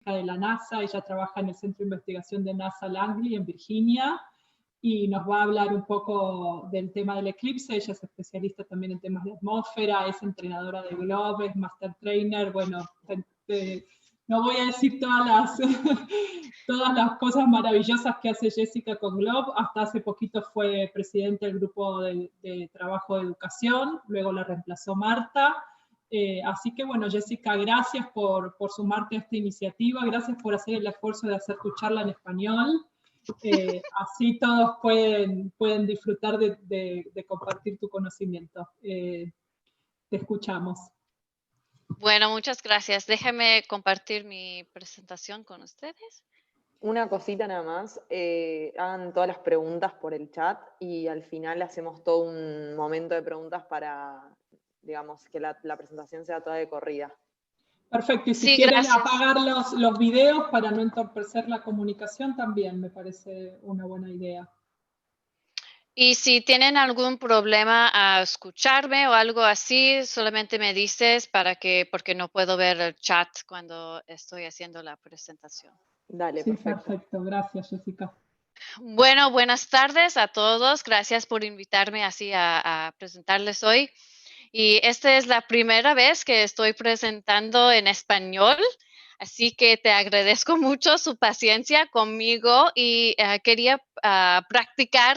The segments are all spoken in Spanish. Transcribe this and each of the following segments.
Jessica de la NASA, ella trabaja en el Centro de Investigación de NASA Langley en Virginia, y nos va a hablar un poco del tema del eclipse. Ella es especialista también en temas de atmósfera, es entrenadora de Globe, es Master Trainer, bueno, no voy a decir todas las cosas maravillosas que hace Jessica con Globe. Hasta hace poquito fue presidenta del grupo de trabajo de educación, luego la reemplazó Marta. Así que bueno, Jessica, gracias por sumarte a esta iniciativa, gracias por hacer el esfuerzo de hacer tu charla en español. Así todos pueden disfrutar de compartir tu conocimiento. Te escuchamos. Bueno, muchas gracias. Déjame compartir mi presentación con ustedes. Una cosita nada más, hagan todas las preguntas por el chat y al final hacemos todo un momento de preguntas para, digamos, que la presentación sea toda de corrida. Perfecto, y si quieren apagar los videos para no entorpecer la comunicación también me parece una buena idea. Y si tienen algún problema a escucharme o algo así, solamente me dices porque no puedo ver el chat cuando estoy haciendo la presentación. Dale, sí, perfecto. Gracias, Jessica. Bueno, buenas tardes a todos. Gracias por invitarme así a presentarles hoy. Y esta es la primera vez que estoy presentando en español, así que te agradezco mucho su paciencia conmigo y quería practicar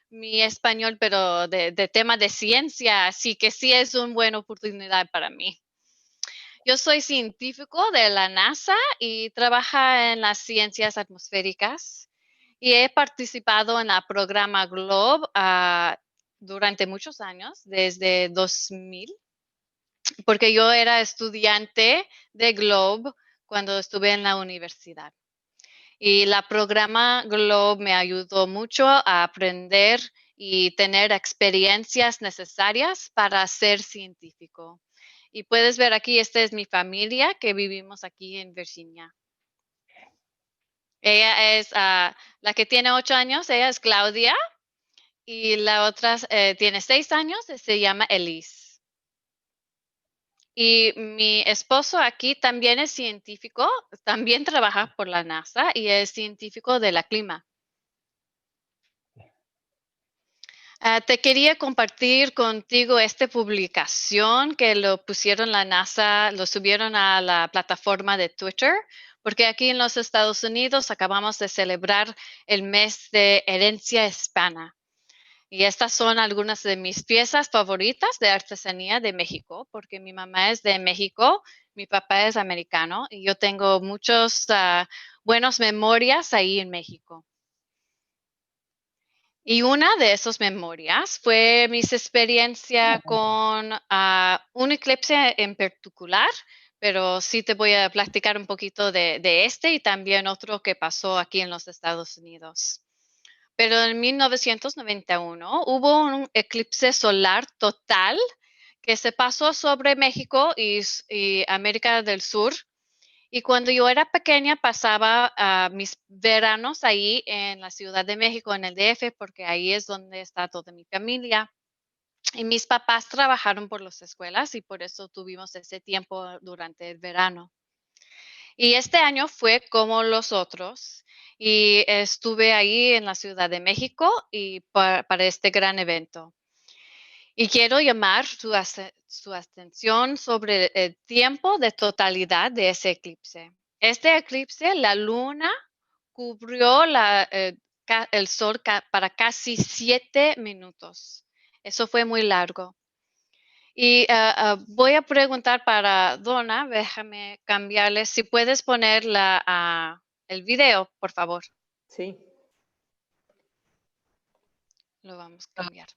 mi español, pero de tema de ciencia, así que sí es una buena oportunidad para mí. Yo soy científico de la NASA y trabajo en las ciencias atmosféricas y he participado en el programa Globe durante muchos años, desde 2000, porque yo era estudiante de Globe cuando estuve en la universidad. Y el programa Globe me ayudó mucho a aprender y tener experiencias necesarias para ser científico. Y puedes ver aquí, esta es mi familia que vivimos aquí en Virginia. Ella es la que tiene 8 años, ella es Claudia. Y la otra tiene 6 años, se llama Elise. Y mi esposo aquí también es científico, también trabaja por la NASA y es científico de la clima. Te quería compartir contigo esta publicación que lo pusieron la NASA, lo subieron a la plataforma de Twitter, porque aquí en los Estados Unidos acabamos de celebrar el mes de herencia hispana. Y estas son algunas de mis piezas favoritas de artesanía de México, porque mi mamá es de México, mi papá es americano y yo tengo muchas buenas memorias ahí en México. Y una de esas memorias fue mi experiencia con un eclipse en particular, pero sí te voy a platicar un poquito de este y también otro que pasó aquí en los Estados Unidos. Pero en 1991 hubo un eclipse solar total que se pasó sobre México y América del Sur. Y cuando yo era pequeña pasaba mis veranos ahí en la Ciudad de México, en el DF, porque ahí es donde está toda mi familia. Y mis papás trabajaron por las escuelas y por eso tuvimos ese tiempo durante el verano. Y este año fue como los otros y estuve ahí en la Ciudad de México y para este gran evento. Y quiero llamar su atención sobre el tiempo de totalidad de ese eclipse. Este eclipse, la luna cubrió el sol para casi 7 minutos. Eso fue muy largo. Y voy a preguntar para Donna, déjame cambiarle, si puedes poner el video, por favor. Sí. Lo vamos a cambiar.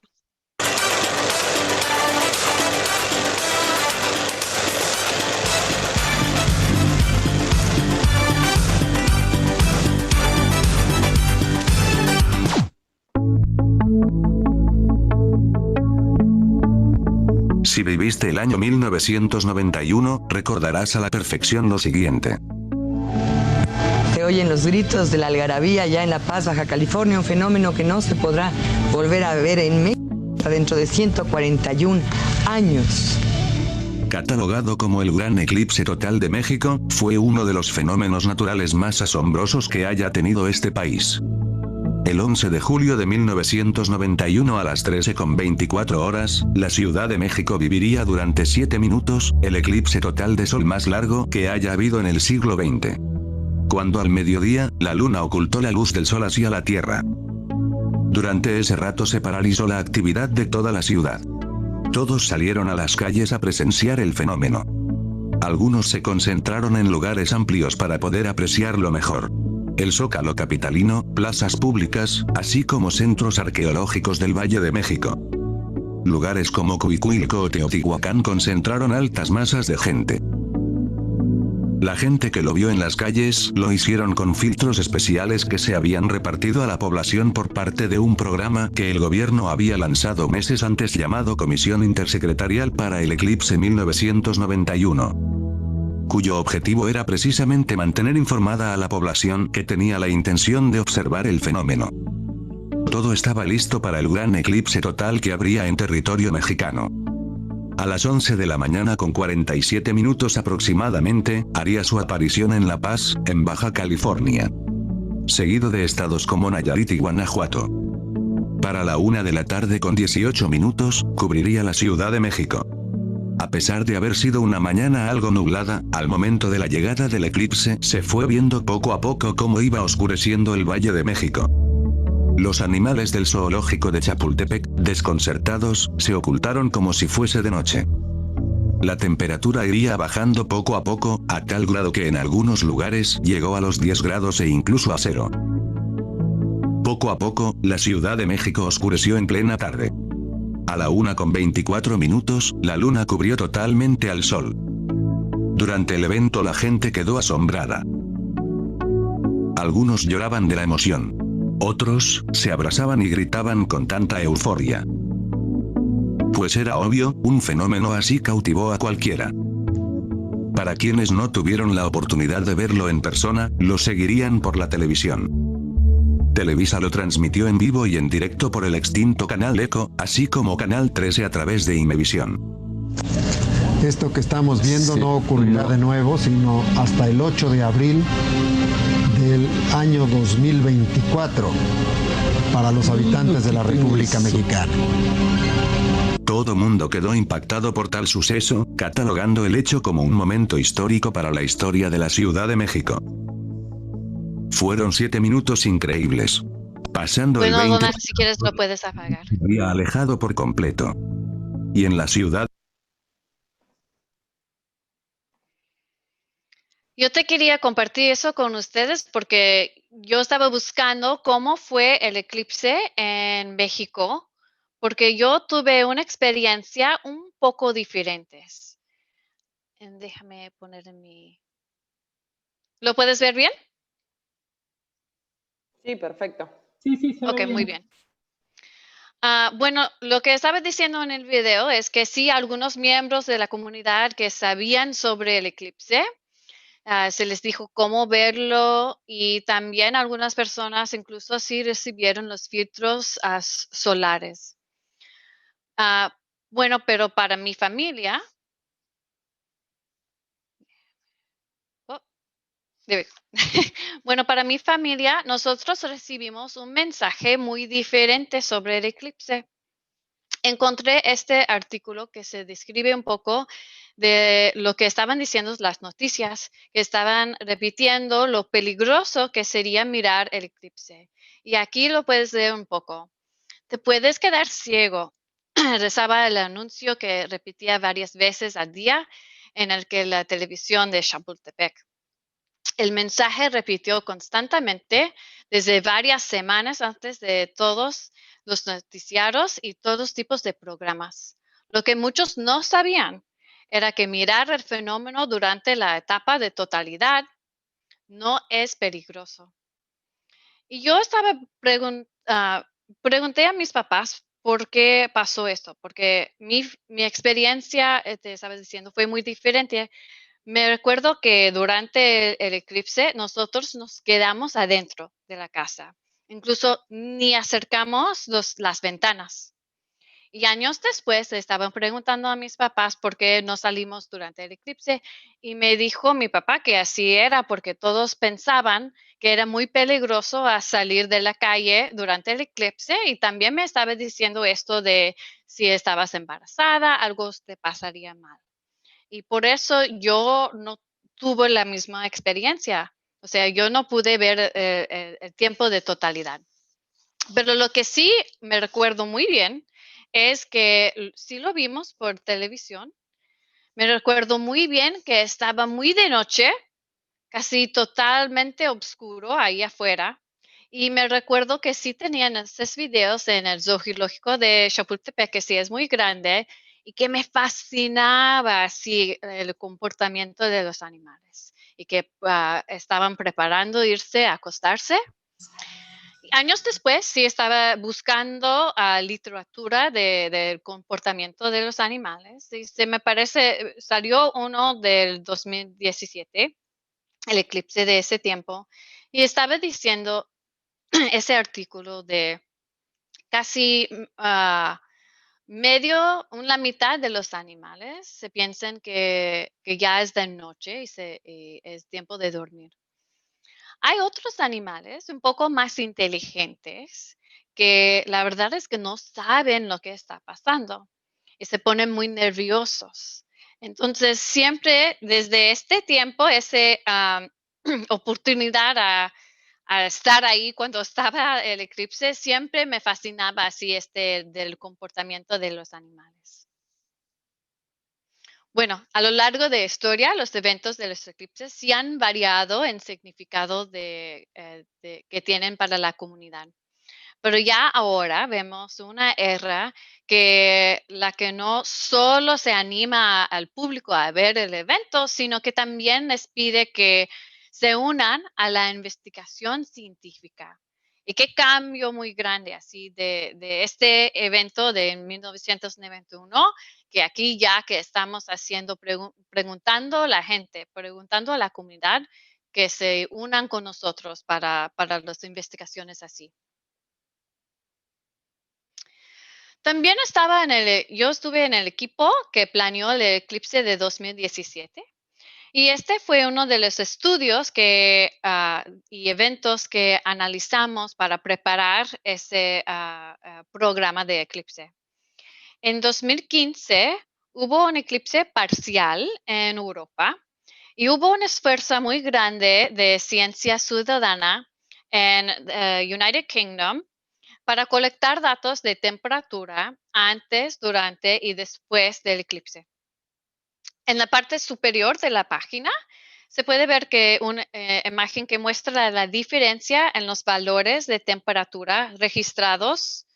Si viviste el año 1991, recordarás a la perfección lo siguiente. Se oyen los gritos de la algarabía ya en La Paz, Baja California, un fenómeno que no se podrá volver a ver en México dentro de 141 años. catalogado como el gran eclipse total de México, fue uno de los fenómenos naturales más asombrosos que haya tenido este país. El 11 de julio de 1991 a las 13:24 la Ciudad de México viviría durante 7 minutos, el eclipse total de sol más largo que haya habido en el siglo XX. Cuando al mediodía, la luna ocultó la luz del sol hacia la Tierra. Durante ese rato se paralizó la actividad de toda la ciudad. Todos salieron a las calles a presenciar el fenómeno. Algunos se concentraron en lugares amplios para poder apreciarlo mejor. El Zócalo capitalino, plazas públicas, así como centros arqueológicos del Valle de México. Lugares como Cuicuilco o Teotihuacán concentraron altas masas de gente. La gente que lo vio en las calles, lo hicieron con filtros especiales que se habían repartido a la población por parte de un programa que el gobierno había lanzado meses antes llamado Comisión Intersecretarial para el Eclipse 1991. Cuyo objetivo era precisamente mantener informada a la población que tenía la intención de observar el fenómeno. Todo estaba listo para el gran eclipse total que habría en territorio mexicano. A las 11 de la mañana con 47 minutos aproximadamente, haría su aparición en La Paz, en Baja California. Seguido de estados como Nayarit y Guanajuato. Para la 1 de la tarde con 18 minutos, cubriría la Ciudad de México. A pesar de haber sido una mañana algo nublada, al momento de la llegada del eclipse se fue viendo poco a poco cómo iba oscureciendo el Valle de México. Los animales del zoológico de Chapultepec, desconcertados, se ocultaron como si fuese de noche. La temperatura iría bajando poco a poco, a tal grado que en algunos lugares llegó a los 10 grados e incluso a 0. Poco a poco, la Ciudad de México oscureció en plena tarde. A la 1:24 minutos, la luna cubrió totalmente al sol. Durante el evento la gente quedó asombrada. Algunos lloraban de la emoción. Otros, se abrazaban y gritaban con tanta euforia. Pues era obvio, un fenómeno así cautivó a cualquiera. Para quienes no tuvieron la oportunidad de verlo en persona, lo seguirían por la televisión. Televisa lo transmitió en vivo y en directo por el extinto Canal Eco, así como Canal 13 a través de Imevisión. Esto que estamos viendo no ocurrirá de nuevo, sino hasta el 8 de abril del año 2024 para los habitantes de la República Mexicana. Todo mundo quedó impactado por tal suceso, catalogando el hecho como un momento histórico para la historia de la Ciudad de México. Fueron 7 minutos increíbles. Pasando el 20... Donald, si quieres lo puedes apagar. Se había alejado por completo. Y en la ciudad... Yo te quería compartir eso con ustedes porque yo estaba buscando cómo fue el eclipse en México, porque yo tuve una experiencia un poco diferente. Déjame poner en mi... ¿Lo puedes ver bien? Sí, perfecto. Sí, se ve Ok, muy bien. Bueno, lo que estaba diciendo en el video es que sí, algunos miembros de la comunidad que sabían sobre el eclipse, se les dijo cómo verlo y también algunas personas incluso sí recibieron los filtros solares. Bueno, pero para mi familia, bueno, para mi familia, nosotros recibimos un mensaje muy diferente sobre el eclipse. Encontré este artículo que se describe un poco de lo que estaban diciendo las noticias, que estaban repitiendo lo peligroso que sería mirar el eclipse. Y aquí lo puedes leer un poco. Te puedes quedar ciego, rezaba el anuncio que repetía varias veces al día en el que la televisión de Chapultepec. El mensaje repitió constantemente desde varias semanas antes de todos los noticiarios y todos tipos de programas. Lo que muchos no sabían era que mirar el fenómeno durante la etapa de totalidad no es peligroso. Y yo estaba pregunté a mis papás por qué pasó esto, porque mi experiencia, te estabas diciendo, fue muy diferente. Me recuerdo que durante el eclipse nosotros nos quedamos adentro de la casa. Incluso ni acercamos las ventanas. Y años después le estaban preguntando a mis papás por qué no salimos durante el eclipse y me dijo mi papá que así era porque todos pensaban que era muy peligroso a salir de la calle durante el eclipse y también me estaba diciendo esto de si estabas embarazada, algo te pasaría mal. Y por eso yo no tuve la misma experiencia. O sea, yo no pude ver el tiempo de totalidad. Pero lo que sí me recuerdo muy bien es que sí lo vimos por televisión. Me recuerdo muy bien que estaba muy de noche, casi totalmente oscuro ahí afuera. Y me recuerdo que sí tenían esos videos en el zoológico de Chapultepec, que sí es muy grande, y que me fascinaba así el comportamiento de los animales. Y que estaban preparando irse a acostarse. Años después sí estaba buscando literatura del comportamiento de los animales. Y se me parece, salió uno del 2017, el eclipse de ese tiempo, y estaba diciendo ese artículo de casi la mitad de los animales se piensan que ya es de noche y es tiempo de dormir. Hay otros animales un poco más inteligentes que la verdad es que no saben lo que está pasando y se ponen muy nerviosos. Entonces, siempre desde este tiempo, esa oportunidad a estar ahí cuando estaba el eclipse, siempre me fascinaba así del comportamiento de los animales. Bueno, a lo largo de la historia, los eventos de los eclipses sí han variado en significado que tienen para la comunidad. Pero ya ahora vemos una era la que no solo se anima al público a ver el evento, sino que también les pide que se unan a la investigación científica. Y qué cambio muy grande así de este evento de 1991, que aquí ya que estamos haciendo, preguntando a la gente, preguntando a la comunidad que se unan con nosotros para las investigaciones así. También yo estuve en el equipo que planeó el eclipse de 2017 y este fue uno de los estudios y eventos que analizamos para preparar ese programa de eclipse. En 2015 hubo un eclipse parcial en Europa y hubo un esfuerzo muy grande de ciencia ciudadana en United Kingdom para colectar datos de temperatura antes, durante y después del eclipse. En la parte superior de la página se puede ver que una imagen que muestra la diferencia en los valores de temperatura registrados,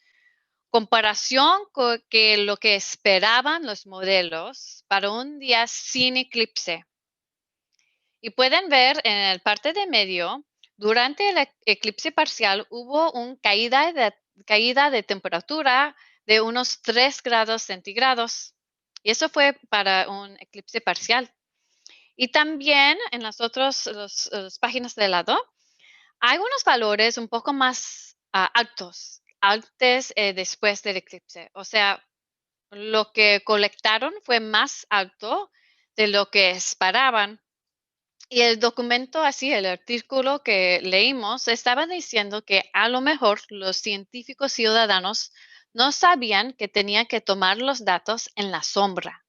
comparación con lo que esperaban los modelos para un día sin eclipse. Y pueden ver en la parte de medio, durante el eclipse parcial hubo una caída de temperatura de unos 3 grados centígrados. Y eso fue para un eclipse parcial. Y también en las otras páginas de lado, hay unos valores un poco más altos después del eclipse. O sea, lo que colectaron fue más alto de lo que esperaban. Y el documento, así, el artículo que leímos, estaba diciendo que a lo mejor los científicos ciudadanos no sabían que tenían que tomar los datos en la sombra.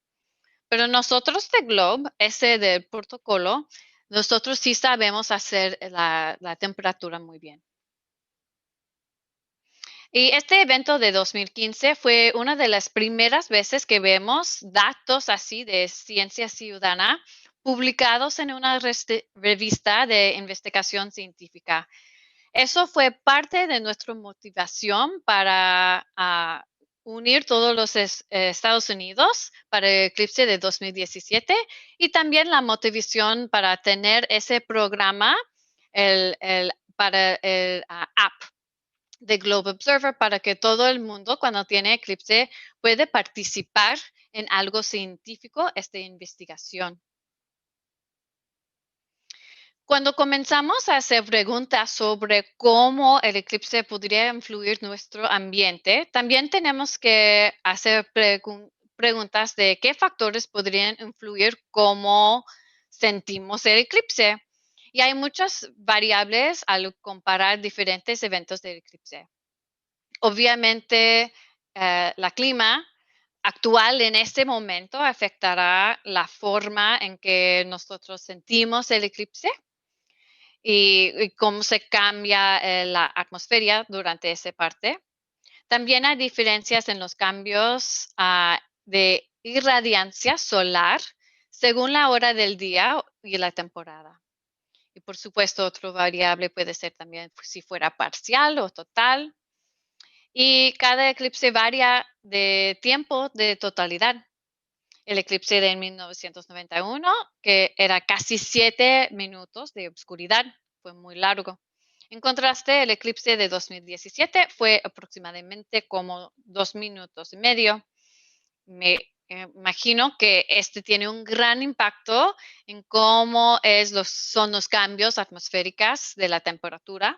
Pero nosotros de Globe, ese del protocolo, nosotros sí sabemos hacer la temperatura muy bien. Y este evento de 2015 fue una de las primeras veces que vemos datos así de ciencia ciudadana publicados en una revista de investigación científica. Eso fue parte de nuestra motivación para unir todos los Estados Unidos para el eclipse de 2017 y también la motivación para tener ese programa para el app de Globe Observer para que todo el mundo cuando tiene eclipse puede participar en algo científico, esta investigación. Cuando comenzamos a hacer preguntas sobre cómo el eclipse podría influir nuestro ambiente, también tenemos que hacer preguntas de qué factores podrían influir cómo sentimos el eclipse. Y hay muchas variables al comparar diferentes eventos del eclipse. Obviamente, la clima actual en este momento afectará la forma en que nosotros sentimos el eclipse y cómo se cambia la atmósfera durante esa parte. También hay diferencias en los cambios de irradiancia solar según la hora del día y la temporada. Y por supuesto, otra variable puede ser también si fuera parcial o total. Y cada eclipse varía de tiempo de totalidad. El eclipse de 1991, que era casi 7 minutos de oscuridad, fue muy largo. En contraste, el eclipse de 2017 fue aproximadamente como 2 minutos y medio. Me imagino que este tiene un gran impacto en cómo son los cambios atmosféricos de la temperatura.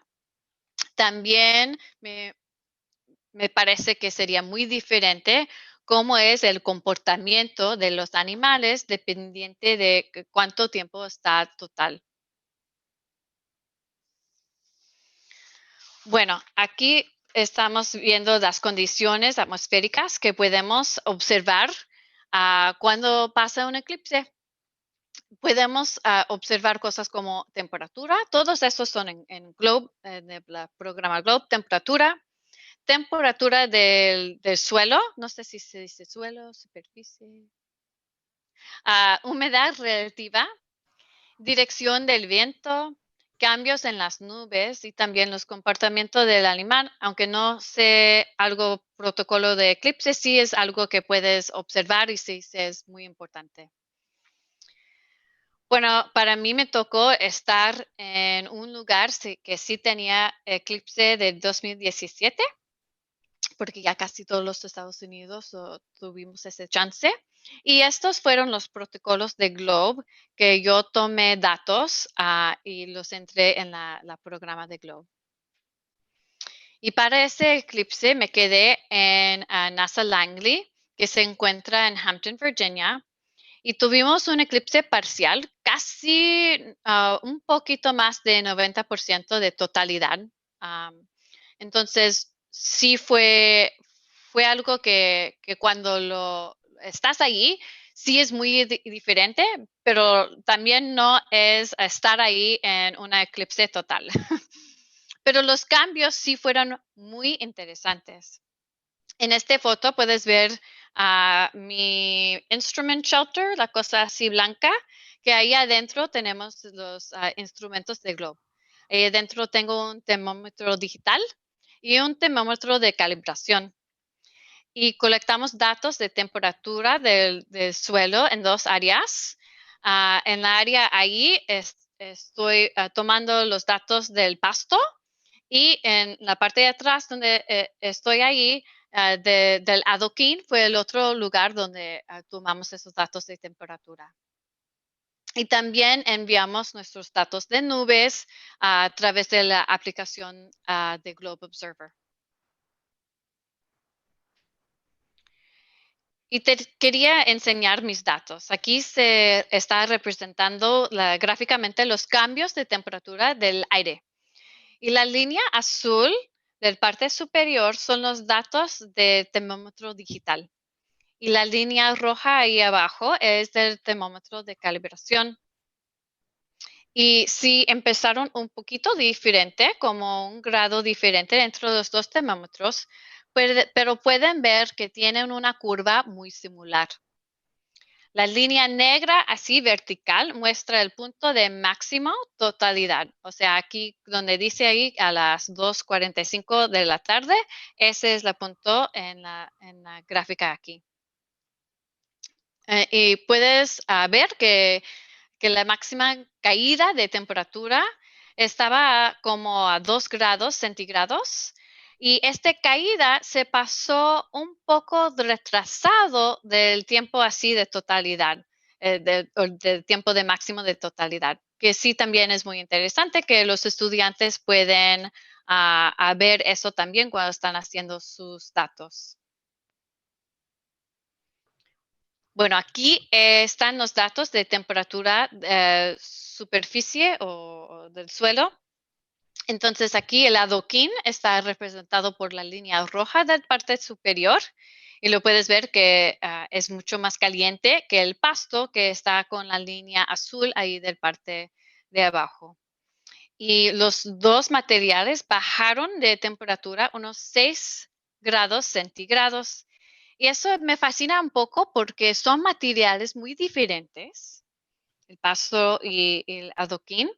También me parece que sería muy diferente cómo es el comportamiento de los animales dependiente de cuánto tiempo está total. Bueno, aquí estamos viendo las condiciones atmosféricas que podemos observar cuando pasa un eclipse. Podemos observar cosas como temperatura. Todos estos son en Globe, en el programa Globe. Temperatura del suelo, no sé si se dice suelo, superficie. Humedad relativa, dirección del viento, cambios en las nubes y también los comportamientos del animal, aunque no sé algo protocolo de eclipse, sí es algo que puedes observar y sí es muy importante. Bueno, para mí me tocó estar en un lugar que sí tenía eclipse de 2017, porque ya casi todos los Estados Unidos tuvimos ese chance. Y estos fueron los protocolos de Globe que yo tomé datos y los entré en la programa de Globe. Y para ese eclipse me quedé en NASA Langley, que se encuentra en Hampton, Virginia. Y tuvimos un eclipse parcial, casi un poquito más de 90% de totalidad. Entonces, sí fue algo que cuando estás ahí, sí es muy diferente, pero también no es estar ahí en una eclipse total. Pero los cambios sí fueron muy interesantes. En esta foto puedes ver mi instrument shelter, la cosa así blanca, que ahí adentro tenemos los instrumentos de Globe. Ahí adentro tengo un termómetro digital y un termómetro de calibración. Y colectamos datos de temperatura del suelo en dos áreas. En la área ahí estoy tomando los datos del pasto y en la parte de atrás donde estoy ahí, del adoquín, fue el otro lugar donde tomamos esos datos de temperatura. Y también enviamos nuestros datos de nubes a través de la aplicación de Globe Observer. Y te quería enseñar mis datos. Aquí se está representando gráficamente los cambios de temperatura del aire. Y la línea azul del parte superior son los datos de termómetro digital. Y la línea roja ahí abajo es del termómetro de calibración. Y sí empezaron un poquito diferente, como un grado diferente dentro de los dos termómetros, pero pueden ver que tienen una curva muy similar. La línea negra así vertical muestra el punto de máximo totalidad. O sea, aquí donde dice ahí a las 2:45 de la tarde, ese es el punto en la gráfica aquí. Y puedes ver que la máxima caída de temperatura estaba como a 2 grados centígrados y esta caída se pasó un poco retrasado del tiempo así de totalidad. del tiempo de máximo de totalidad, que sí también es muy interesante que los estudiantes pueden a ver eso también cuando están haciendo sus datos. Bueno, aquí están los datos de temperatura superficie o del suelo. Entonces aquí el adoquín está representado por la línea roja de la parte superior y lo puedes ver que es mucho más caliente que el pasto que está con la línea azul ahí de la parte de abajo. Y los dos materiales bajaron de temperatura unos 6 grados centígrados. Y eso me fascina un poco porque son materiales muy diferentes, el pasto y el adoquín.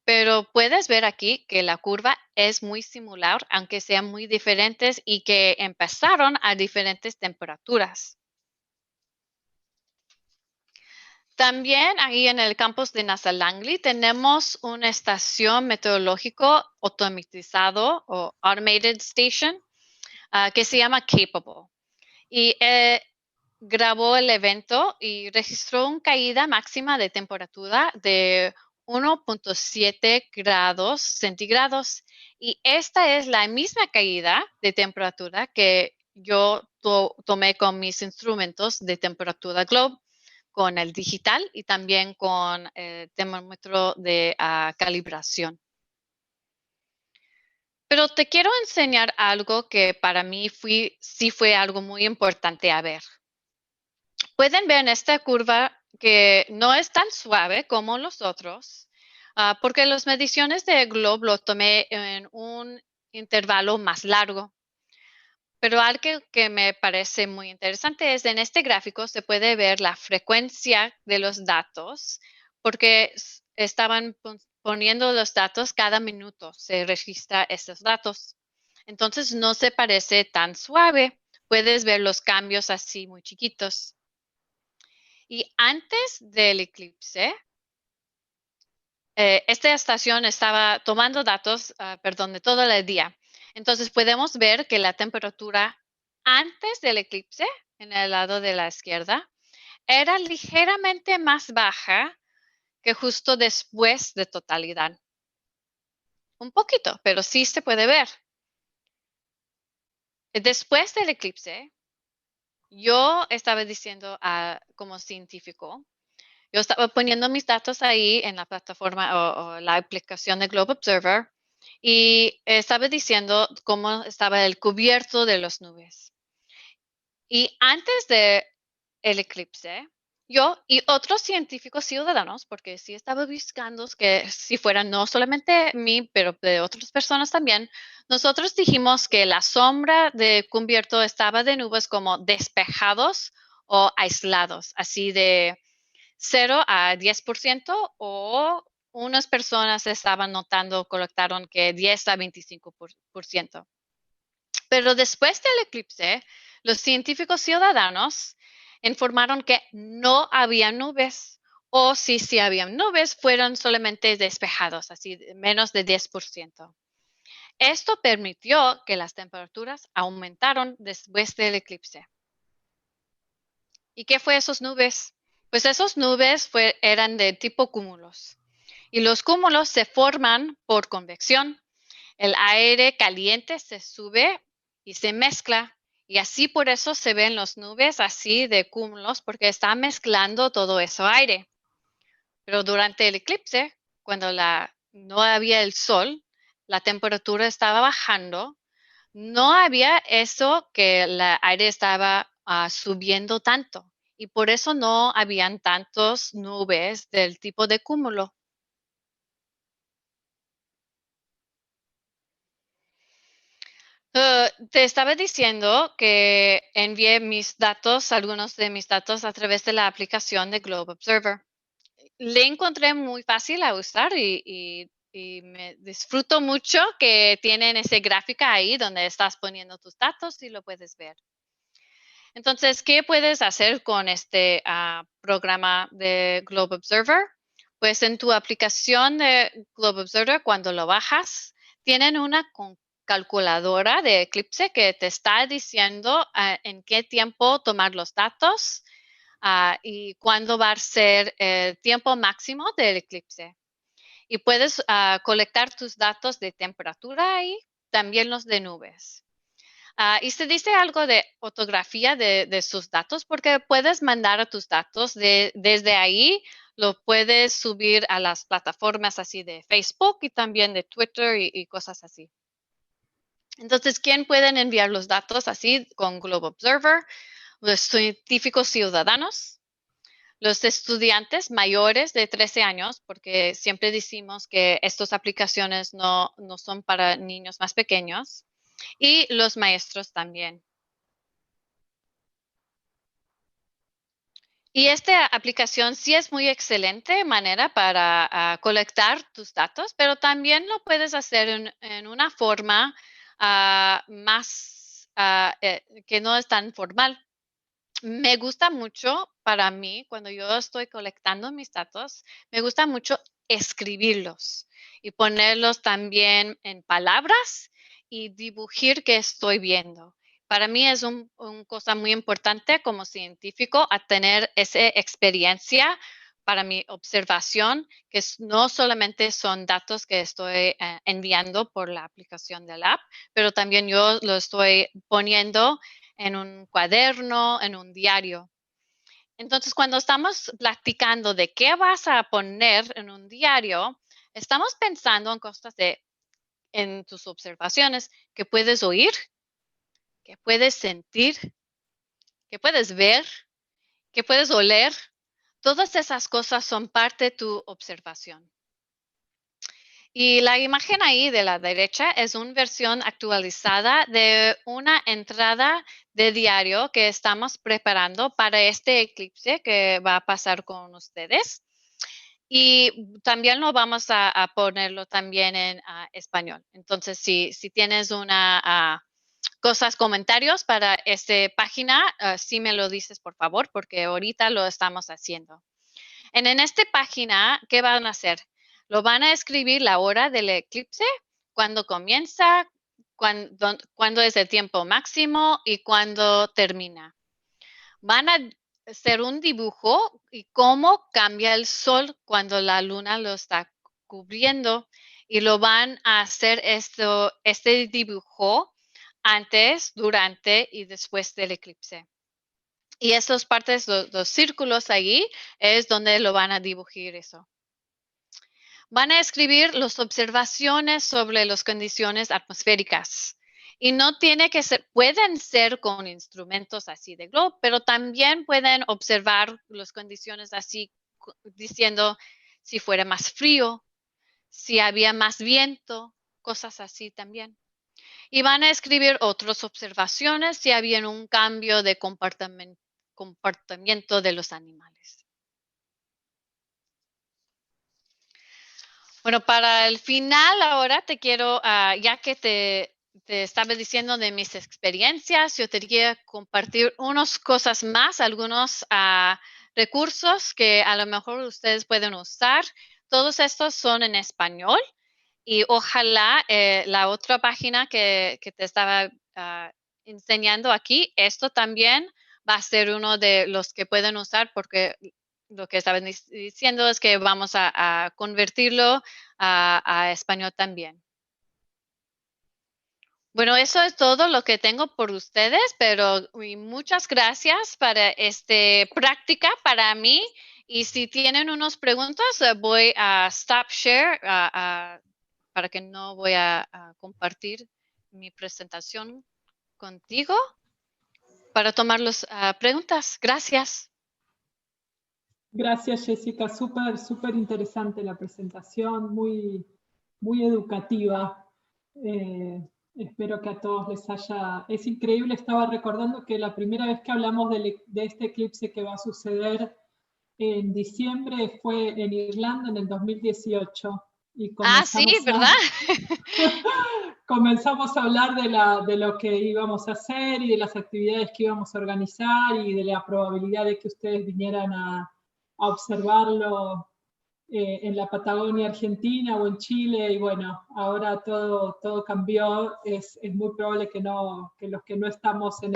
Pero puedes ver aquí que la curva es muy similar, aunque sean muy diferentes y que empezaron a diferentes temperaturas. También ahí en el campus de NASA Langley tenemos una estación meteorológica automatizado o Automated Station que se llama Capable. Y grabó el evento y registró una caída máxima de temperatura de 1.7 grados centígrados. Y esta es la misma caída de temperatura que yo tomé con mis instrumentos de temperatura Globe, con el digital y también con el termómetro de calibración. Pero te quiero enseñar algo que para mí sí fue algo muy importante a ver. Pueden ver en esta curva que no es tan suave como los otros, porque las mediciones de Globe lo tomé en un intervalo más largo. Pero algo que me parece muy interesante es en este gráfico se puede ver la frecuencia de los datos, porque estaban poniendo los datos cada minuto, se registra estos datos. Entonces no se parece tan suave. Puedes ver los cambios así muy chiquitos. Y antes del eclipse, esta estación estaba tomando datos, de todo el día. Entonces podemos ver que la temperatura antes del eclipse, en el lado de la izquierda, era ligeramente más baja que justo después de totalidad. Un poquito, pero sí se puede ver. Después del eclipse, yo estaba diciendo como científico, yo estaba poniendo mis datos ahí en la plataforma o la aplicación de Globe Observer y estaba diciendo cómo estaba el cubierto de las nubes. Y antes del eclipse, yo y otros científicos ciudadanos, porque sí estaba buscando que si fuera no solamente mí, pero de otras personas también, nosotros dijimos que la sombra de cubierto estaba de nubes como despejados o aislados, así de 0 a 10% o unas personas estaban notando, colectaron que 10 a 25%. Pero después del eclipse, los científicos ciudadanos informaron que no había nubes o si habían nubes, fueron solamente despejados, así menos de 10%. Esto permitió que las temperaturas aumentaron después del eclipse. ¿Y qué fue esas nubes? Pues esas nubes eran de tipo cúmulos. Y los cúmulos se forman por convección. El aire caliente se sube y se mezcla. Y así por eso se ven las nubes así de cúmulos, porque está mezclando todo ese aire. Pero durante el eclipse, cuando no había el sol, la temperatura estaba bajando, no había eso que el aire estaba subiendo tanto. Y por eso no habían tantas nubes del tipo de cúmulo. Te estaba diciendo que envié algunos de mis datos a través de la aplicación de Globe Observer. Le encontré muy fácil a usar y me disfruto mucho que tienen esa gráfica ahí donde estás poniendo tus datos y lo puedes ver. Entonces, ¿qué puedes hacer con este programa de Globe Observer? Pues en tu aplicación de Globe Observer, cuando lo bajas, tienen una calculadora de eclipse que te está diciendo en qué tiempo tomar los datos y cuándo va a ser el tiempo máximo del eclipse. Y puedes colectar tus datos de temperatura ahí, también los de nubes. Y se dice algo de fotografía de sus datos, porque puedes mandar a tus datos desde ahí, lo puedes subir a las plataformas así de Facebook y también de Twitter y cosas así. Entonces, ¿quién pueden enviar los datos así con Globe Observer? Los científicos ciudadanos, los estudiantes mayores de 13 años, porque siempre decimos que estas aplicaciones no son para niños más pequeños, y los maestros también. Y esta aplicación sí es muy excelente manera para colectar tus datos, pero también lo puedes hacer en una forma más que no es tan formal. Me gusta mucho para mí, cuando yo estoy colectando mis datos, me gusta mucho escribirlos y ponerlos también en palabras y dibujar que estoy viendo. Para mí es una cosa muy importante como científico a tener esa experiencia para mi observación, que no solamente son datos que estoy enviando por la aplicación del app, pero también yo lo estoy poniendo en un cuaderno, en un diario. Entonces, cuando estamos platicando de qué vas a poner en un diario, estamos pensando en cosas en tus observaciones que puedes oír, que puedes sentir, que puedes ver, que puedes oler. Todas esas cosas son parte de tu observación. Y la imagen ahí de la derecha es una versión actualizada de una entrada de diario que estamos preparando para este eclipse que va a pasar con ustedes. Y también lo vamos a ponerlo también en español. Entonces, si tienes comentarios para esta página, sí me lo dices, por favor, porque ahorita lo estamos haciendo. En esta página, ¿qué van a hacer? Lo van a escribir la hora del eclipse, cuándo comienza, cuándo es el tiempo máximo y cuándo termina. Van a hacer un dibujo y cómo cambia el sol cuando la luna lo está cubriendo. Y lo van a hacer este dibujo antes, durante y después del eclipse. Y esas partes, los círculos ahí, es donde lo van a dibujar eso. Van a escribir las observaciones sobre las condiciones atmosféricas. Y no tiene que ser, pueden ser con instrumentos así de globo, pero también pueden observar las condiciones así, diciendo si fuera más frío, si había más viento, cosas así también. Y van a escribir otras observaciones si había un cambio de comportamiento de los animales. Bueno, para el final ahora te quiero, ya que te estaba diciendo de mis experiencias, yo te quería compartir unas cosas más, algunos recursos que a lo mejor ustedes pueden usar. Todos estos son en español y ojalá la otra página que te estaba enseñando aquí, esto también va a ser uno de los que pueden usar porque lo que estaban diciendo es que vamos a convertirlo a español también. Bueno, eso es todo lo que tengo por ustedes, pero muchas gracias para esta práctica para mí. Y si tienen unas preguntas, voy a stop share para que no voy a compartir mi presentación contigo para tomar las preguntas. Gracias. Gracias, Jessica. Súper interesante la presentación, muy educativa. Espero que a todos les haya... Es increíble, estaba recordando que la primera vez que hablamos de este eclipse que va a suceder en diciembre fue en Irlanda en el 2018. Y sí, ¿verdad? Comenzamos a hablar de lo que íbamos a hacer y de las actividades que íbamos a organizar y de la probabilidad de que ustedes vinieran a observarlo en la Patagonia Argentina o en Chile, y bueno, ahora todo cambió. Es muy probable que los que no estamos en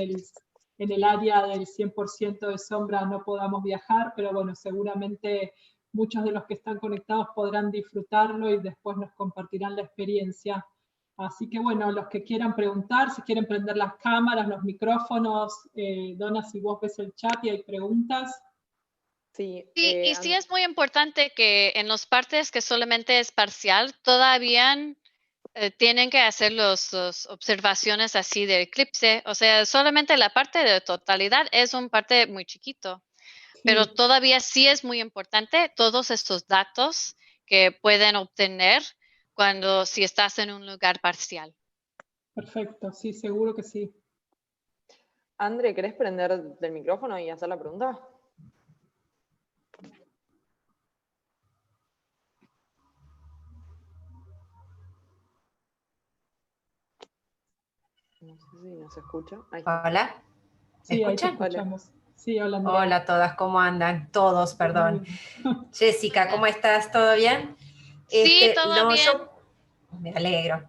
en el área del 100% de sombra no podamos viajar, pero bueno, seguramente muchos de los que están conectados podrán disfrutarlo y después nos compartirán la experiencia. Así que bueno, los que quieran preguntar, si quieren prender las cámaras, los micrófonos, Donna, si vos ves el chat y hay preguntas. Sí, Sí, y sí es muy importante que en las partes que solamente es parcial, todavía tienen que hacer las observaciones así del eclipse. O sea, solamente la parte de totalidad es un parte muy chiquito. Pero todavía sí es muy importante todos estos datos que pueden obtener si estás en un lugar parcial. Perfecto, sí, seguro que sí. André, ¿querés prender del micrófono y hacer la pregunta? No sé si nos escucha. Ahí está. Hola. Sí, ahí te ¿Escuchan? escuchamos. Sí, hola Andrea. Hola a todas, ¿cómo andan? Todos, perdón. Jessica, ¿cómo estás? ¿Todo bien? Sí, todo bien. Me alegro.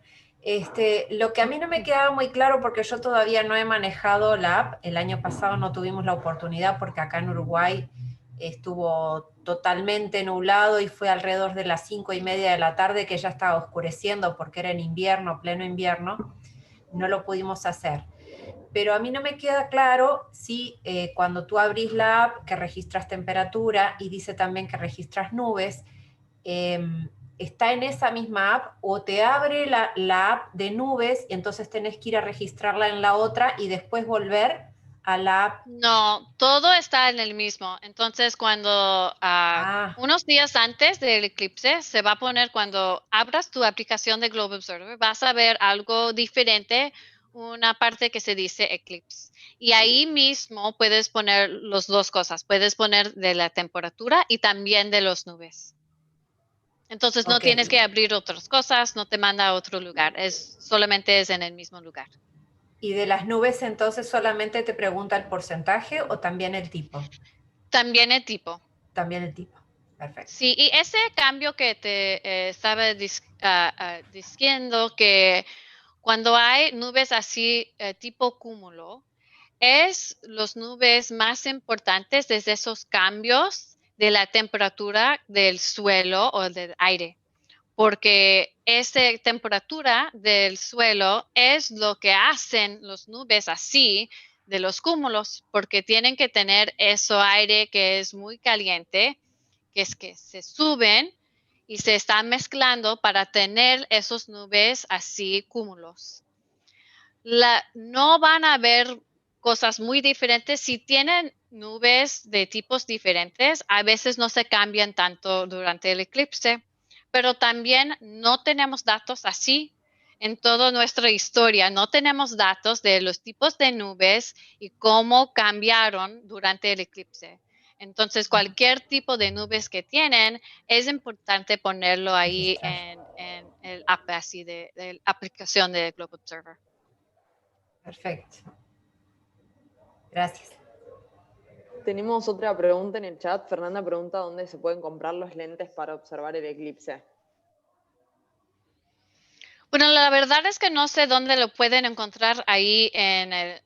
Lo que a mí no me quedaba muy claro, porque yo todavía no he manejado la app, el año pasado no tuvimos la oportunidad porque acá en Uruguay estuvo totalmente nublado y fue alrededor de las 5:30 de la tarde que ya estaba oscureciendo porque era en invierno, pleno invierno, no lo pudimos hacer. Pero a mí no me queda claro si cuando tú abrís la app que registras temperatura y dice también que registras nubes, está en esa misma app o te abre la app de nubes y entonces tenés que ir a registrarla en la otra y después volver a la app. No, todo está en el mismo. Entonces, cuando unos días antes del eclipse, se va a poner, cuando abras tu aplicación de Globe Observer, vas a ver algo diferente, una parte que se dice eclipse. Y ahí mismo puedes poner las dos cosas. Puedes poner de la temperatura y también de las nubes. Entonces no tienes que abrir otras cosas, no te manda a otro lugar. Solamente es en el mismo lugar. ¿Y de las nubes entonces solamente te pregunta el porcentaje o también el tipo? También el tipo. También el tipo. Perfecto. Sí, y ese cambio que te estaba diciendo, que cuando hay nubes así tipo cúmulo, es las nubes más importantes desde esos cambios de la temperatura del suelo o del aire, porque esa temperatura del suelo es lo que hacen las nubes así de los cúmulos, porque tienen que tener ese aire que es muy caliente, que es que se suben y se están mezclando para tener esos nubes así cúmulos. No van a haber cosas muy diferentes. Si tienen nubes de tipos diferentes, a veces no se cambian tanto durante el eclipse, pero también no tenemos datos así en toda nuestra historia. No tenemos datos de los tipos de nubes y cómo cambiaron durante el eclipse. Entonces, cualquier tipo de nubes que tienen, es importante ponerlo ahí en el app así de la aplicación de Globe Observer. Perfecto. Gracias. Tenemos otra pregunta en el chat. Fernanda pregunta dónde se pueden comprar los lentes para observar el eclipse. Bueno, la verdad es que no sé dónde lo pueden encontrar ahí en el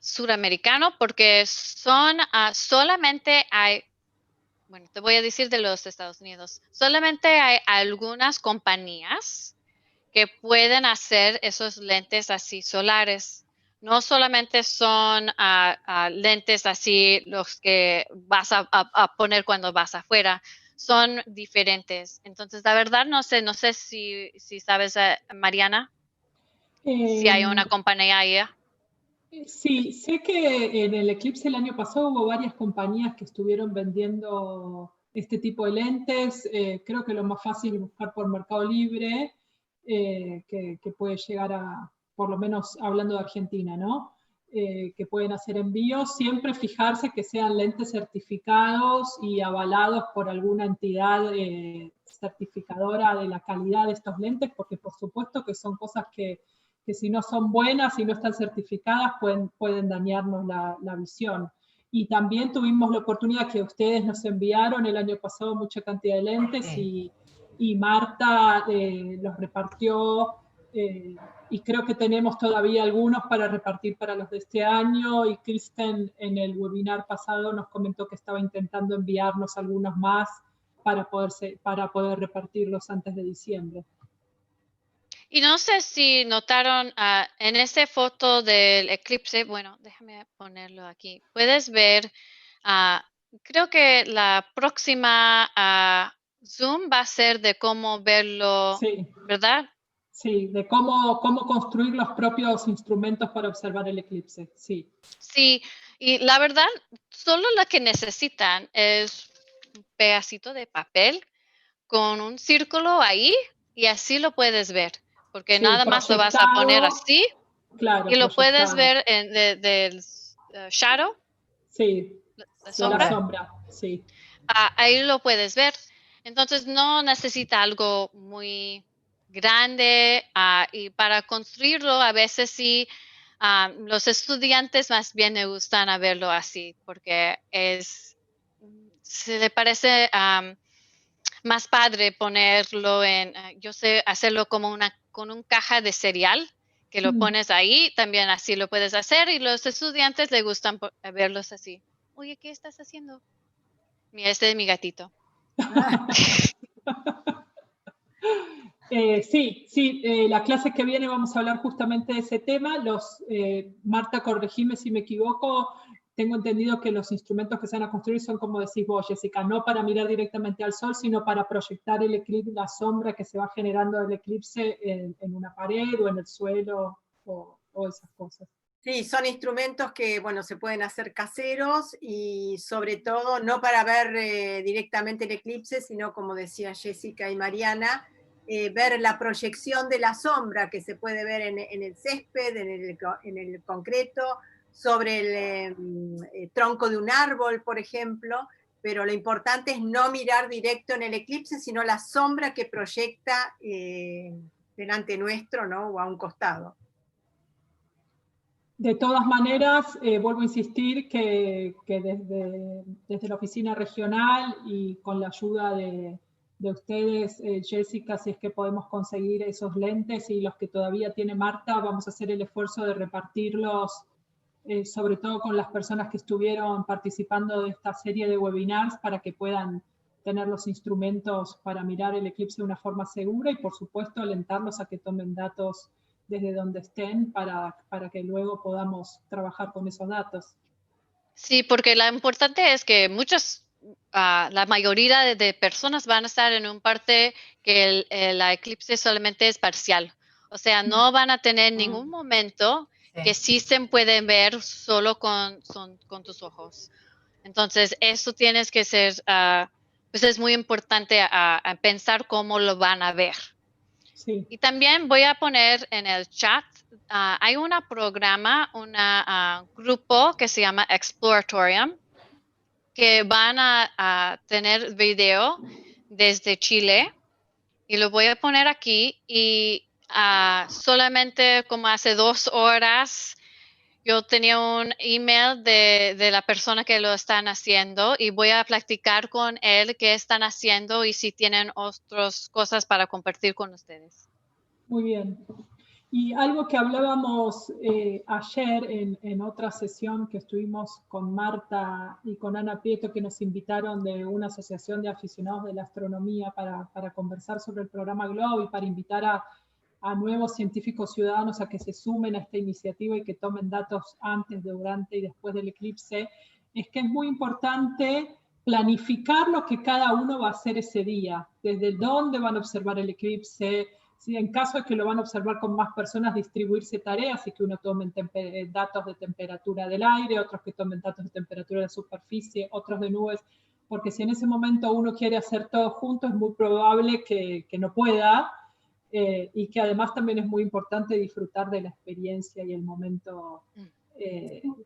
suramericano, porque solamente hay, bueno, te voy a decir de los Estados Unidos, solamente hay algunas compañías que pueden hacer esos lentes así solares. No solamente son lentes así los que vas a poner cuando vas afuera, son diferentes. Entonces, la verdad no sé si sabes, Mariana, si hay una compañía ahí. Sí, sé que en el eclipse el año pasado hubo varias compañías que estuvieron vendiendo este tipo de lentes. Creo que lo más fácil es buscar por Mercado Libre, que puede llegar a, por lo menos hablando de Argentina, ¿no? Que pueden hacer envíos, siempre fijarse que sean lentes certificados y avalados por alguna entidad certificadora de la calidad de estos lentes, porque por supuesto que son cosas que si no son buenas y no están certificadas pueden dañarnos la visión. Y también tuvimos la oportunidad que ustedes nos enviaron el año pasado mucha cantidad de lentes y Marta los repartió y creo que tenemos todavía algunos para repartir para los de este año, y Kristen en el webinar pasado nos comentó que estaba intentando enviarnos algunos más para poder repartirlos antes de diciembre. Y no sé si notaron en esa foto del eclipse, bueno, déjame ponerlo aquí. Puedes ver, creo que la próxima Zoom va a ser de cómo verlo, Sí. ¿verdad? Sí, de cómo construir los propios instrumentos para observar el eclipse, sí. Sí, y la verdad, solo lo que necesitan es un pedacito de papel con un círculo ahí y así lo puedes ver, porque Sí, nada más lo vas a poner proyectado, así claro, y lo puedes proyectado. ver del shadow, Sí, la de la sombra. sombra, sí. Ahí lo puedes ver. Entonces no necesita algo muy grande y para construirlo a veces sí los estudiantes más bien le gustan a verlo así porque se le parece más padre ponerlo yo sé hacerlo como con un caja de cereal que lo pones ahí, también así lo puedes hacer y los estudiantes le gustan verlos así. Oye, ¿qué estás haciendo? Mira, este es mi gatito. Sí, la clase que viene vamos a hablar justamente de ese tema. Marta, corregime si me equivoco, tengo entendido que los instrumentos que se van a construir son, como decís vos, Jessica, no para mirar directamente al sol, sino para proyectar el eclipse, la sombra que se va generando del eclipse en una pared o en el suelo o esas cosas. Sí, son instrumentos que, bueno, se pueden hacer caseros y sobre todo no para ver directamente el eclipse, sino como decía Jessica y Mariana, ver la proyección de la sombra que se puede ver en el césped, en el concreto, sobre el tronco de un árbol, por ejemplo, pero lo importante es no mirar directo en el eclipse, sino la sombra que proyecta delante nuestro, ¿no? O a un costado. De todas maneras, vuelvo a insistir que desde la oficina regional y con la ayuda de ustedes, Jessica, si es que podemos conseguir esos lentes y los que todavía tiene Marta, vamos a hacer el esfuerzo de repartirlos, sobre todo con las personas que estuvieron participando de esta serie de webinars para que puedan tener los instrumentos para mirar el eclipse de una forma segura y, por supuesto, alentarlos a que tomen datos desde donde estén para que luego podamos trabajar con esos datos. Sí, porque lo importante es que la mayoría de personas van a estar en un parte que la eclipse solamente es parcial. O sea, no van a tener ningún momento que sí se pueden ver solo con tus ojos. Entonces, eso tienes que ser, pues es muy importante a pensar cómo lo van a ver. Sí. Y también voy a poner en el chat, hay un programa, un grupo que se llama Exploratorium, que van a tener video desde Chile, y lo voy a poner aquí, y solamente como hace 2 horas, yo tenía un email de la persona que lo están haciendo y voy a platicar con él qué están haciendo y si tienen otras cosas para compartir con ustedes. Muy bien. Y algo que hablábamos ayer en otra sesión que estuvimos con Marta y con Ana Prieto, que nos invitaron de una asociación de aficionados de la astronomía para conversar sobre el programa GLOBE y para invitar a nuevos científicos ciudadanos a que se sumen a esta iniciativa y que tomen datos antes, durante y después del eclipse, es que es muy importante planificar lo que cada uno va a hacer ese día, desde dónde van a observar el eclipse, si en caso de que lo van a observar con más personas, distribuirse tareas y que uno tome datos de temperatura del aire, otros que tomen datos de temperatura de superficie, otros de nubes, porque si en ese momento uno quiere hacer todo junto, es muy probable que no pueda, y que además también es muy importante disfrutar de la experiencia y el momento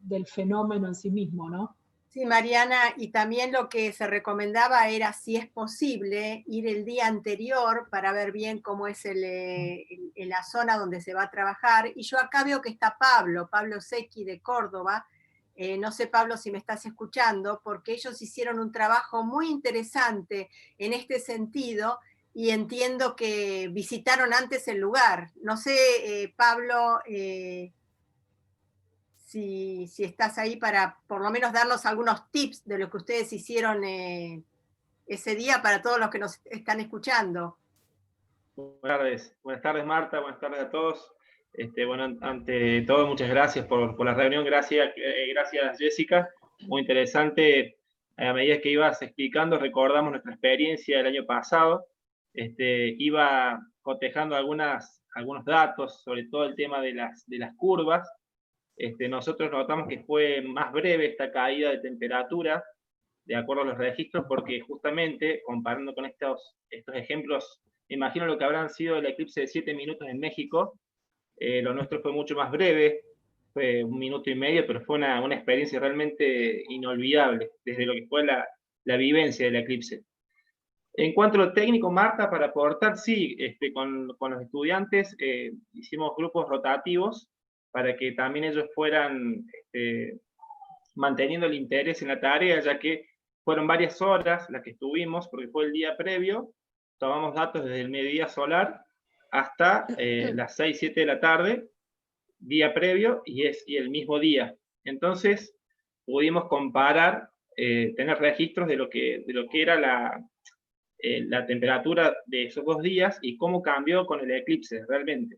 del fenómeno en sí mismo, ¿no? Sí, Mariana, y también lo que se recomendaba era, si es posible, ir el día anterior para ver bien cómo es la zona donde se va a trabajar. Y yo acá veo que está Pablo Secchi de Córdoba. No sé, Pablo, si me estás escuchando, porque ellos hicieron un trabajo muy interesante en este sentido y entiendo que visitaron antes el lugar. No sé, Pablo, si estás ahí para por lo menos darnos algunos tips de lo que ustedes hicieron ese día para todos los que nos están escuchando. Buenas tardes Marta, buenas tardes a todos. Bueno, ante todo, muchas gracias por la reunión, gracias Jessica, muy interesante. A medida que ibas explicando, recordamos nuestra experiencia del año pasado. Iba cotejando algunos datos, sobre todo el tema de las curvas. Nosotros notamos que fue más breve esta caída de temperatura, de acuerdo a los registros, porque justamente, comparando con estos ejemplos, me imagino lo que habrán sido el eclipse de 7 minutos en México, lo nuestro fue mucho más breve, fue 1 minuto y medio, pero fue una experiencia realmente inolvidable, desde lo que fue la vivencia del eclipse. En cuanto a lo técnico, Marta, para aportar, sí, con los estudiantes hicimos grupos rotativos para que también ellos fueran manteniendo el interés en la tarea, ya que fueron varias horas las que estuvimos, porque fue el día previo, tomamos datos desde el mediodía solar hasta las 6, 7 de la tarde, día previo, y el mismo día. Entonces, pudimos comparar, tener registros de lo que era la temperatura de esos 2 días y cómo cambió con el eclipse realmente.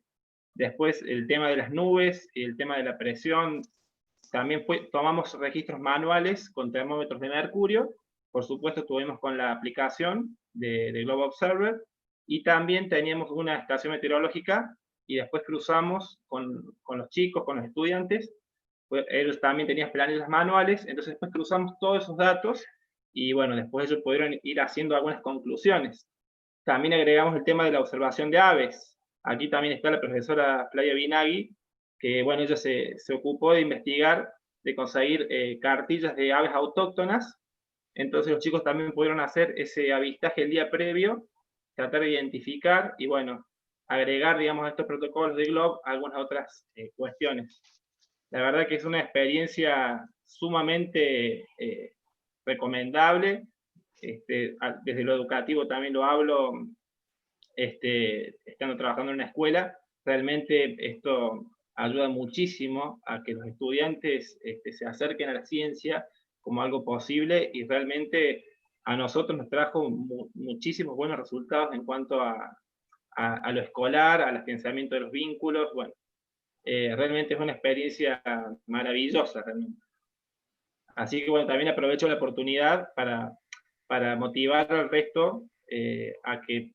Después, el tema de las nubes, el tema de la presión, también tomamos registros manuales con termómetros de mercurio, por supuesto estuvimos con la aplicación de Globe Observer, y también teníamos una estación meteorológica, y después cruzamos con los chicos, con los estudiantes, pues ellos también tenían planillas manuales, entonces después cruzamos todos esos datos, y bueno, después ellos pudieron ir haciendo algunas conclusiones. También agregamos el tema de la observación de aves. Aquí también está la profesora Flavia Binagui, que bueno, ella se ocupó de investigar, de conseguir cartillas de aves autóctonas. Entonces los chicos también pudieron hacer ese avistaje el día previo, tratar de identificar y bueno, agregar, digamos, a estos protocolos de Globe algunas otras cuestiones. La verdad que es una experiencia sumamente recomendable. Desde lo educativo también lo hablo, estando trabajando en una escuela, realmente esto ayuda muchísimo a que los estudiantes se acerquen a la ciencia como algo posible, y realmente a nosotros nos trajo muchísimos buenos resultados en cuanto a lo escolar, al afianzamiento de los vínculos. Bueno, realmente es una experiencia maravillosa realmente. Así que bueno, también aprovecho la oportunidad para motivar al resto a que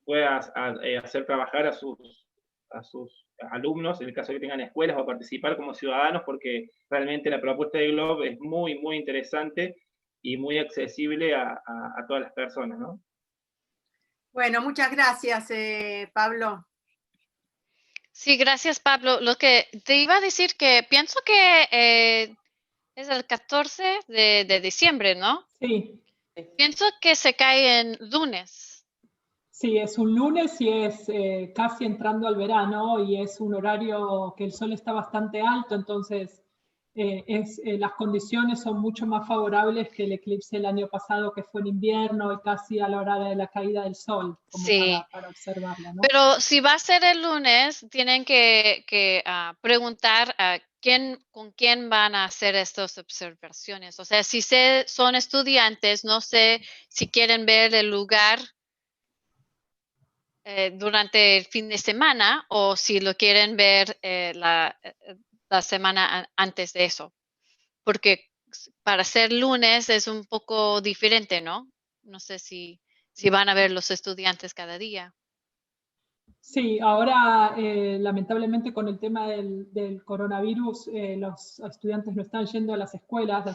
pueda hacer trabajar a sus alumnos, en el caso de que tengan escuelas, o participar como ciudadanos, porque realmente la propuesta de Globe es muy, muy interesante y muy accesible a todas las personas, ¿no? Bueno, muchas gracias, Pablo. Sí, gracias, Pablo. Lo que te iba a decir que pienso que es el 14 de diciembre, ¿no? Sí. Pienso que se cae en lunes. Sí, es un lunes y es casi entrando al verano, y es un horario que el sol está bastante alto, entonces las condiciones son mucho más favorables que el eclipse del año pasado, que fue en invierno y casi a la hora de la caída del sol, como Sí, para observarla, ¿no? pero si va a ser el lunes, tienen que preguntar con quién van a hacer estas observaciones. O sea, si son estudiantes, no sé si quieren ver el lugar durante el fin de semana, o si lo quieren ver la semana antes de eso. Porque para ser lunes es un poco diferente, ¿no? No sé si van a ver los estudiantes cada día. Sí, ahora lamentablemente con el tema del coronavirus, los estudiantes no están yendo a las escuelas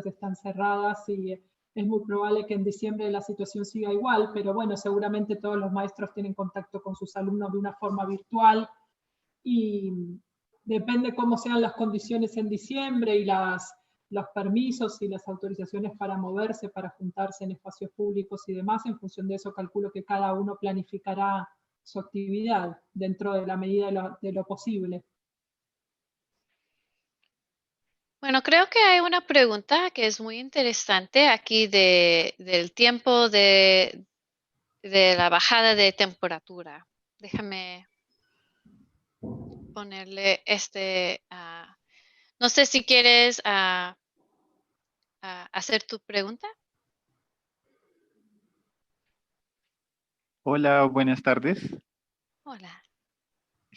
están cerradas, y es muy probable que en diciembre la situación siga igual, pero bueno, seguramente todos los maestros tienen contacto con sus alumnos de una forma virtual, y depende cómo sean las condiciones en diciembre y los permisos y las autorizaciones para moverse, para juntarse en espacios públicos y demás. En función de eso calculo que cada uno planificará su actividad dentro de la medida de lo posible. Bueno, creo que hay una pregunta que es muy interesante aquí del tiempo de de la bajada de temperatura. Déjame ponerle no sé si quieres hacer tu pregunta. Hola, buenas tardes. Hola.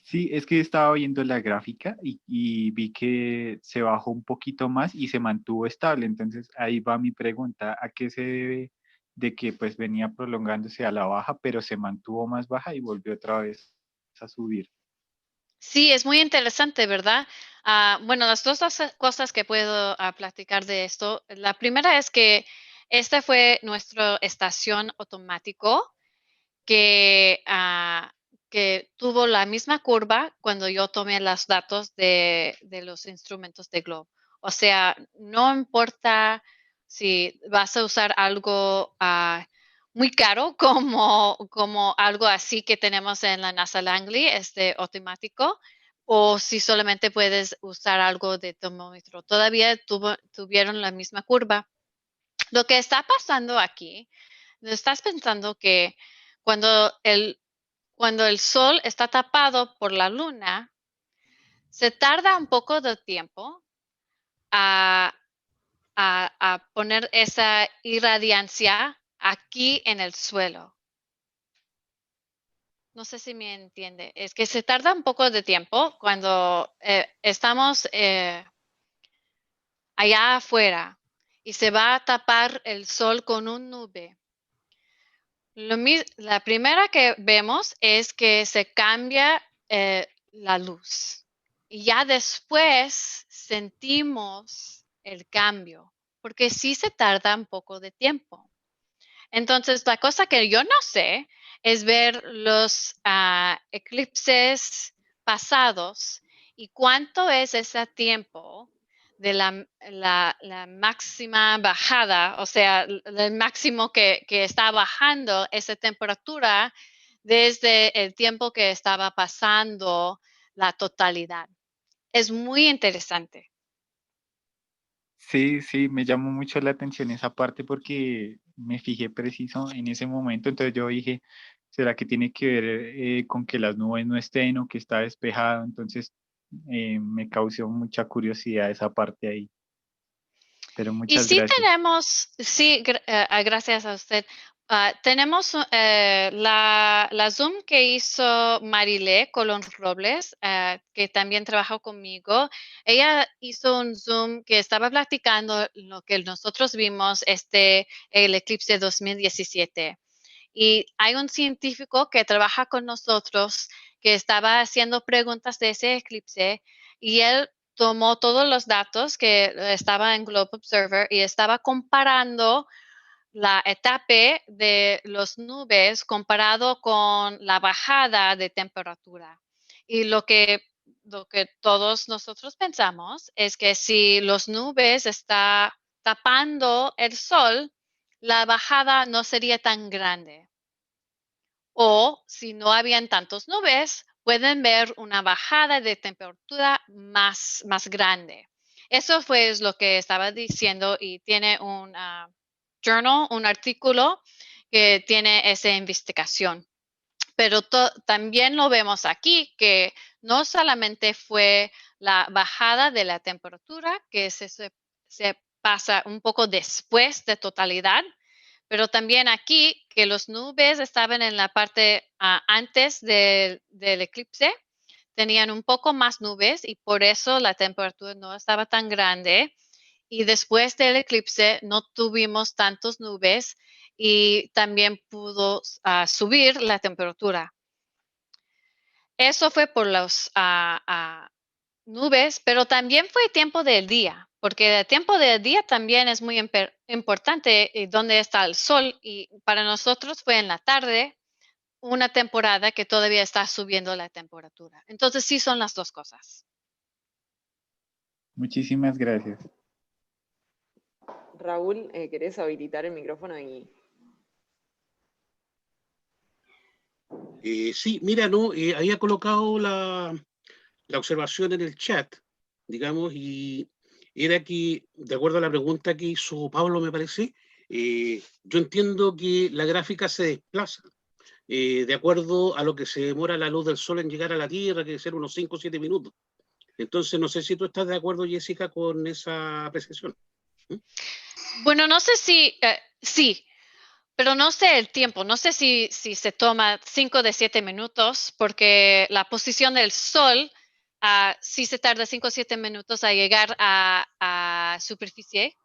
Sí, es que estaba viendo la gráfica y vi que se bajó un poquito más y se mantuvo estable. Entonces ahí va mi pregunta, ¿a qué se debe de que pues venía prolongándose a la baja, pero se mantuvo más baja y volvió otra vez a subir? Sí, es muy interesante, ¿verdad? Bueno, las dos cosas que puedo platicar de esto. La primera es que esta fue nuestra estación automático que tuvo la misma curva cuando yo tomé los datos de los instrumentos de Globe. O sea, no importa si vas a usar algo muy caro como algo así que tenemos en la NASA Langley, automático, o si solamente puedes usar algo de termómetro. Todavía tuvieron la misma curva. Lo que está pasando aquí, estás pensando que cuando el sol está tapado por la luna, se tarda un poco de tiempo a poner esa irradiancia aquí en el suelo. No sé si me entiende. Es que se tarda un poco de tiempo cuando estamos allá afuera y se va a tapar el sol con una nube. La primera que vemos es que se cambia la luz y ya después sentimos el cambio, porque sí se tarda un poco de tiempo. Entonces, la cosa que yo no sé es ver los eclipses pasados y cuánto es ese tiempo de la máxima bajada, o sea, el máximo que está bajando esa temperatura desde el tiempo que estaba pasando la totalidad. Es muy interesante. Sí, sí, me llamó mucho la atención esa parte porque me fijé preciso en ese momento. Entonces yo dije, ¿será que tiene que ver con que las nubes no estén o que está despejado? Entonces me causó mucha curiosidad esa parte ahí. Pero Y muchas sí gracias. tenemos, sí, gracias a usted. Tenemos la Zoom que hizo Marilé Colón Robles, que también trabajó conmigo. Ella hizo un Zoom que estaba platicando lo que nosotros vimos, el eclipse 2017. Y hay un científico que trabaja con nosotros que estaba haciendo preguntas de ese eclipse y él tomó todos los datos que estaban en Globe Observer y estaba comparando la etapa de las nubes comparado con la bajada de temperatura. Y lo que todos nosotros pensamos es que si las nubes está tapando el sol, la bajada no sería tan grande. O si no habían tantas nubes, pueden ver una bajada de temperatura más grande. Eso fue lo que estaba diciendo y tiene un journal, un artículo que tiene esa investigación. Pero también lo vemos aquí que no solamente fue la bajada de la temperatura, que se pasa un poco después de totalidad, pero también aquí que las nubes estaban en la parte antes del eclipse, tenían un poco más nubes y por eso la temperatura no estaba tan grande. Y después del eclipse no tuvimos tantas nubes y también pudo subir la temperatura. Eso fue por las nubes, pero también fue tiempo del día, porque el tiempo del día también es muy importante dónde está el sol y para nosotros fue en la tarde, una temporada que todavía está subiendo la temperatura. Entonces sí son las dos cosas. Muchísimas gracias. Raúl, ¿querés habilitar el micrófono? Sí, mira, no, había colocado la observación en el chat, digamos, y era que, de acuerdo a la pregunta que hizo Pablo, me parece, yo entiendo que la gráfica se desplaza. de acuerdo a lo que se demora la luz del sol en llegar a la Tierra, que debe ser unos 5 o 7 minutos. Entonces, no sé si tú estás de acuerdo, Jessica, con esa apreciación. Bueno, no sé si, sí, pero no sé el tiempo. No sé si se toma 5 de 7 minutos, porque la posición del sol sí se tarda 5 o 7 minutos a llegar a superficie,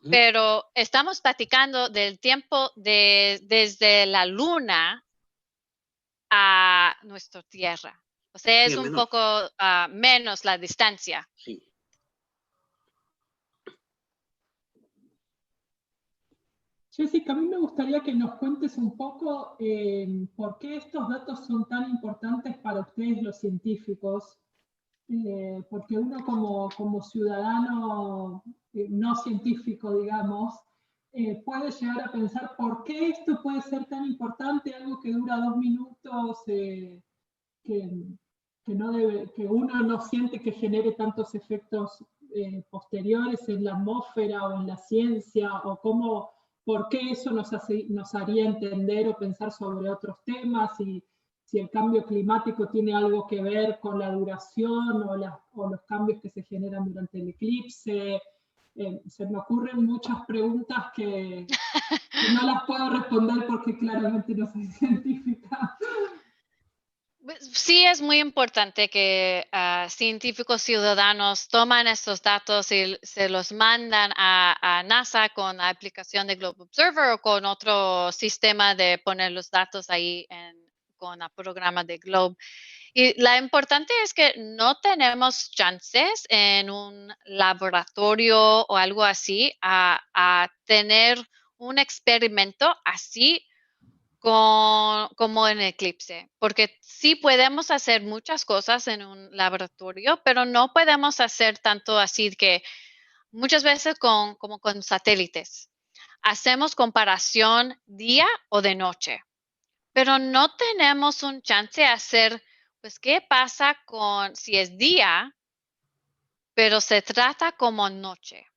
pero estamos platicando del tiempo desde la luna a nuestra Tierra. O sea, es un poco menos la distancia. Sí. Jessica, a mí me gustaría que nos cuentes un poco por qué estos datos son tan importantes para ustedes los científicos, porque uno como ciudadano no científico, digamos, puede llegar a pensar por qué esto puede ser tan importante, algo que dura 2 minutos, que uno no siente que genere tantos efectos posteriores en la atmósfera o en la ciencia, o por qué eso nos haría entender o pensar sobre otros temas, y si el cambio climático tiene algo que ver con la duración o los cambios que se generan durante el eclipse. Se me ocurren muchas preguntas que no las puedo responder porque claramente no soy científica. Sí, es muy importante que científicos ciudadanos toman estos datos y se los mandan a NASA con la aplicación de Globe Observer o con otro sistema de poner los datos ahí con el programa de Globe. Y la importante es que no tenemos chances en un laboratorio o algo así a tener un experimento así como en Eclipse, porque sí podemos hacer muchas cosas en un laboratorio, pero no podemos hacer tanto así que muchas veces como con satélites. Hacemos comparación día o de noche, pero no tenemos un chance de hacer, pues, ¿qué pasa si es día, pero se trata como noche?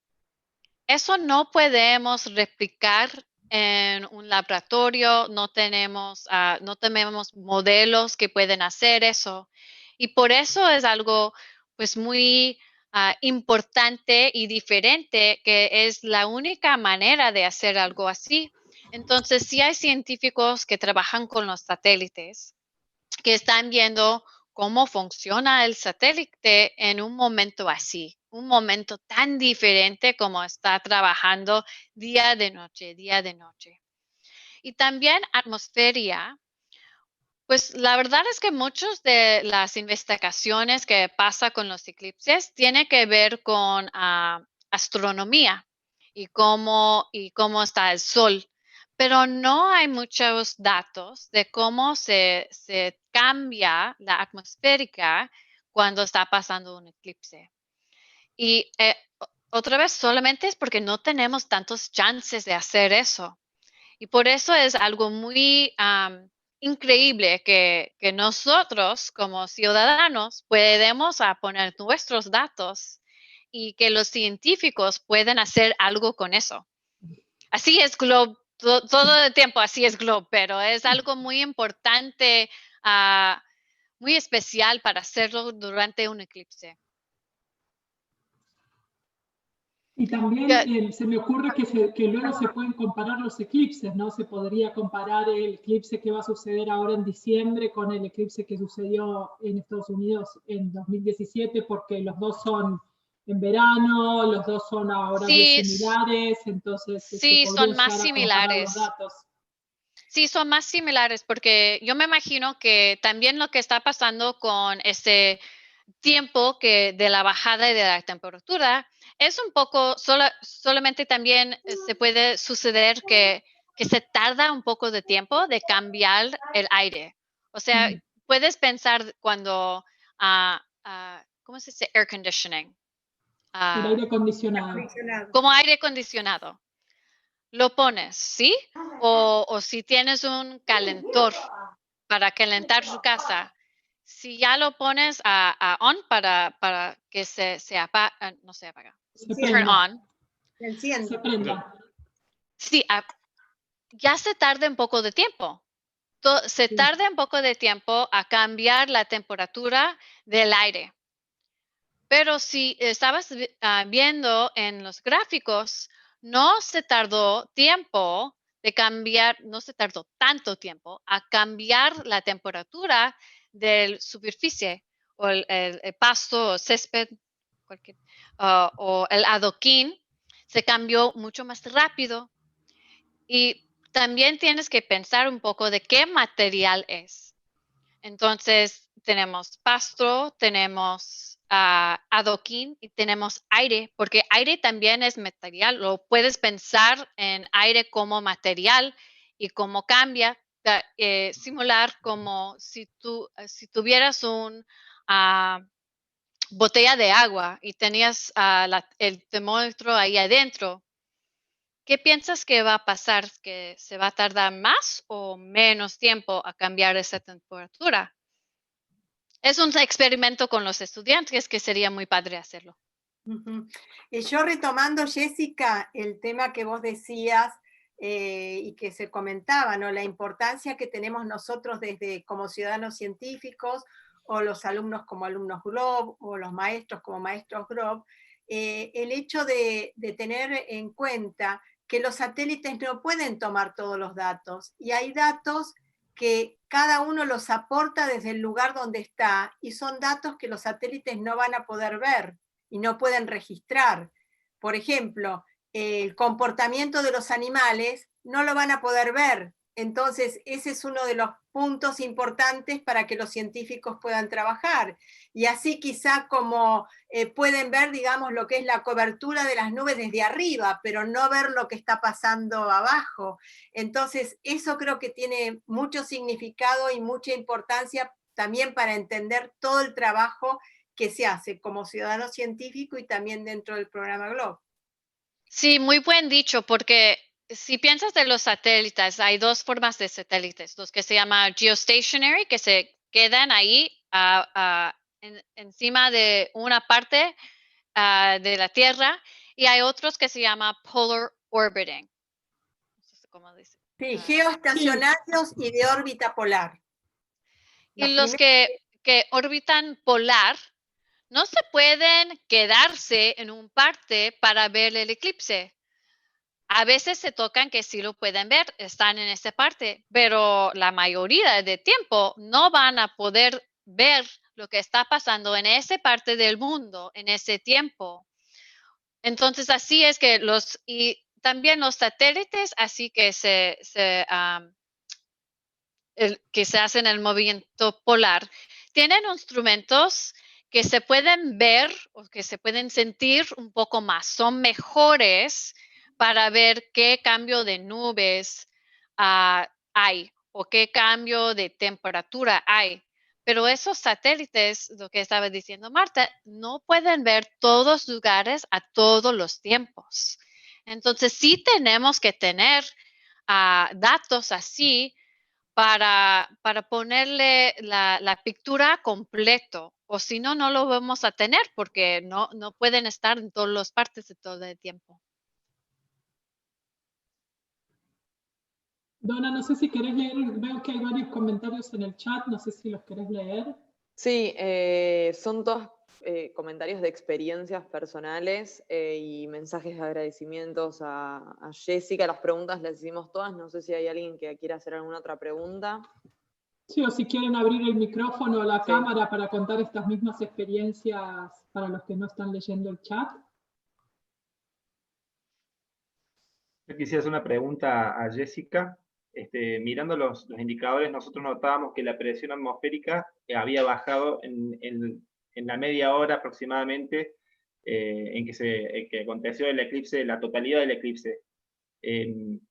Eso no podemos replicar en un laboratorio, no tenemos modelos que pueden hacer eso. Y por eso es algo pues muy importante y diferente, que es la única manera de hacer algo así. Entonces, sí hay científicos que trabajan con los satélites, que están viendo cómo funciona el satélite en un momento así, un momento tan diferente como está trabajando día de noche, día de noche. Y también atmósfera, pues la verdad es que muchas de las investigaciones que pasa con los eclipses tiene que ver con astronomía y cómo está el sol. Pero no hay muchos datos de cómo se cambia la atmosférica cuando está pasando un eclipse. Y otra vez, solamente es porque no tenemos tantos chances de hacer eso. Y por eso es algo muy increíble que nosotros como ciudadanos podemos poner nuestros datos y que los científicos pueden hacer algo con eso. Así es Globe, todo el tiempo así es Globe, pero es algo muy importante, muy especial para hacerlo durante un eclipse. Y también se me ocurre que luego se pueden comparar los eclipses, ¿no? Se podría comparar el eclipse que va a suceder ahora en diciembre con el eclipse que sucedió en Estados Unidos en 2017, porque los dos son en verano, los dos son a horarios similares, entonces sí, son más similares. Los datos. Sí, son más similares, porque yo me imagino que también lo que está pasando con ese tiempo de la bajada y de la temperatura es un poco, solamente también se puede suceder que se tarda un poco de tiempo de cambiar el aire. O sea, puedes pensar cuando, ¿cómo se dice? Air conditioning. El aire acondicionado. Como aire acondicionado. Lo pones, ¿sí? O si tienes un calentor para calentar tu casa, si ya lo pones a on para que se apaga, no se apaga, turn on. Se prenda. Sí, ya se tarda un poco de tiempo. se tarda un poco de tiempo a cambiar la temperatura del aire. Pero si estabas viendo en los gráficos, no se tardó tiempo de cambiar, no se tardó tanto tiempo a cambiar la temperatura de la superficie o el pasto o césped o el adoquín. Se cambió mucho más rápido. Y también tienes que pensar un poco de qué material es. Entonces, tenemos pasto, tenemos adoquín y tenemos aire, porque aire también es material. Lo puedes pensar en aire como material y cómo cambia, simular como si tuvieras una botella de agua y tenías el termómetro ahí adentro. ¿Qué piensas que va a pasar? ¿Que se va a tardar más o menos tiempo a cambiar esa temperatura? Es un experimento con los estudiantes que sería muy padre hacerlo. Y yo retomando, Jessica, el tema que vos decías y que se comentaba, ¿no? La importancia que tenemos nosotros desde como ciudadanos científicos o los alumnos como alumnos GLOB o los maestros como maestros GLOB, el hecho de tener en cuenta que los satélites no pueden tomar todos los datos y hay datos que cada uno los aporta desde el lugar donde está y son datos que los satélites no van a poder ver y no pueden registrar. Por ejemplo, el comportamiento de los animales no lo van a poder ver. Entonces, ese es uno de los puntos importantes para que los científicos puedan trabajar. Y así quizá como pueden ver, digamos, lo que es la cobertura de las nubes desde arriba, pero no ver lo que está pasando abajo. Entonces, eso creo que tiene mucho significado y mucha importancia también para entender todo el trabajo que se hace como ciudadano científico y también dentro del programa GLOB. Sí, muy buen dicho, porque si piensas de los satélites, hay dos formas de satélites, los que se llaman geostationary, que se quedan ahí encima de una parte de la Tierra, y hay otros que se llaman polar orbiting. No sé cómo dice. Sí, geoestacionarios y de órbita polar. Y los que orbitan polar no se pueden quedarse en un parte para ver el eclipse. A veces se tocan que sí lo pueden ver, están en esa parte, pero la mayoría del tiempo no van a poder ver lo que está pasando en esa parte del mundo en ese tiempo. Entonces, así es que y también los satélites, así que que se hacen el movimiento polar, tienen instrumentos que se pueden ver o que se pueden sentir un poco más, son mejores para ver qué cambio de nubes hay o qué cambio de temperatura hay. Pero esos satélites, lo que estaba diciendo Marta, no pueden ver todos lugares a todos los tiempos. Entonces, sí tenemos que tener datos así para ponerle la pintura completo, o si no, no lo vamos a tener porque no pueden estar en todas las partes de todo el tiempo. Donna, no sé si querés leer, veo que hay varios comentarios en el chat, no sé si los querés leer. Sí, son todos comentarios de experiencias personales y mensajes de agradecimientos a Jessica. Las preguntas las hicimos todas, no sé si hay alguien que quiera hacer alguna otra pregunta. Sí, o si quieren abrir el micrófono o la cámara para contar estas mismas experiencias para los que no están leyendo el chat. Yo quisiera hacer una pregunta a Jessica. Mirando los indicadores, nosotros notábamos que la presión atmosférica había bajado en la media hora aproximadamente en que aconteció el eclipse, la totalidad del eclipse.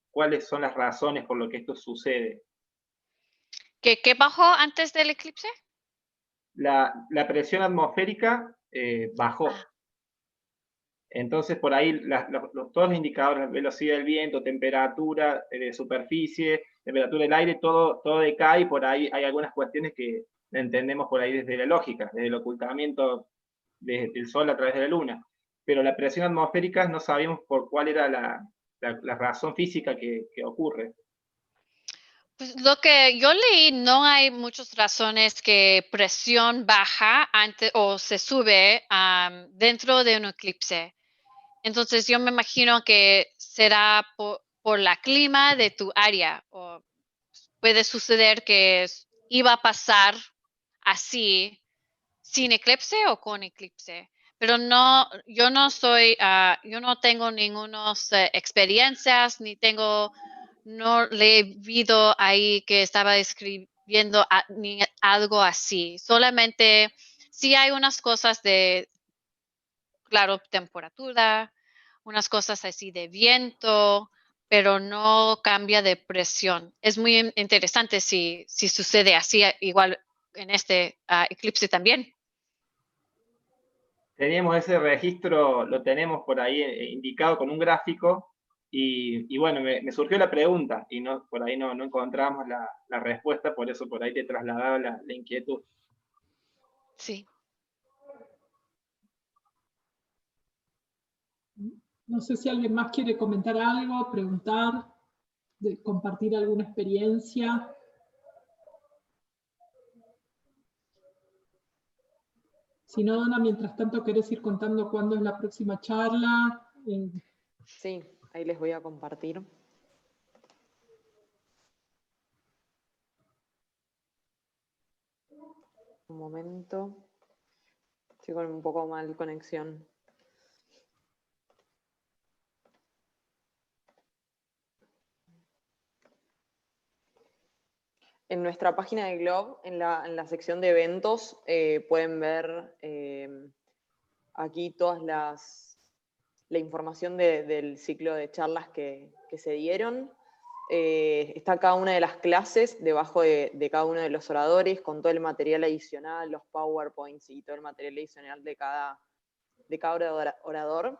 ¿Cuáles son las razones por lo que esto sucede? ¿Qué bajó antes del eclipse? La presión atmosférica bajó. Entonces, por ahí, todos los indicadores, velocidad del viento, temperatura de superficie, temperatura del aire, todo decae, y por ahí hay algunas cuestiones que entendemos por ahí desde la lógica, desde el ocultamiento del Sol a través de la Luna. Pero la presión atmosférica no sabíamos por cuál era la razón física que ocurre. Pues lo que yo leí, no hay muchas razones que presión baja antes o se sube dentro de un eclipse. Entonces yo me imagino que será por la clima de tu área, o puede suceder que iba a pasar así sin eclipse o con eclipse. Pero no, yo no tengo ninguna experiencias, no le he visto ahí que estaba escribiendo ni algo así. Solamente sí hay unas cosas de, claro, temperatura, unas cosas así de viento, pero no cambia de presión. Es muy interesante si sucede así, igual en este eclipse también. Teníamos ese registro, lo tenemos por ahí indicado con un gráfico, y bueno, me surgió la pregunta, y por ahí no encontramos la respuesta, por eso por ahí te trasladaba la inquietud. Sí. No sé si alguien más quiere comentar algo, preguntar, compartir alguna experiencia. Si no, Donna, mientras tanto, ¿querés ir contando cuándo es la próxima charla? Sí, ahí les voy a compartir. Un momento. Estoy con un poco mal conexión. En nuestra página de Globe, en la sección de eventos, pueden ver aquí toda la información del ciclo de charlas que se dieron. Está cada una de las clases debajo de cada uno de los oradores, con todo el material adicional, los PowerPoints y todo el material adicional de cada orador.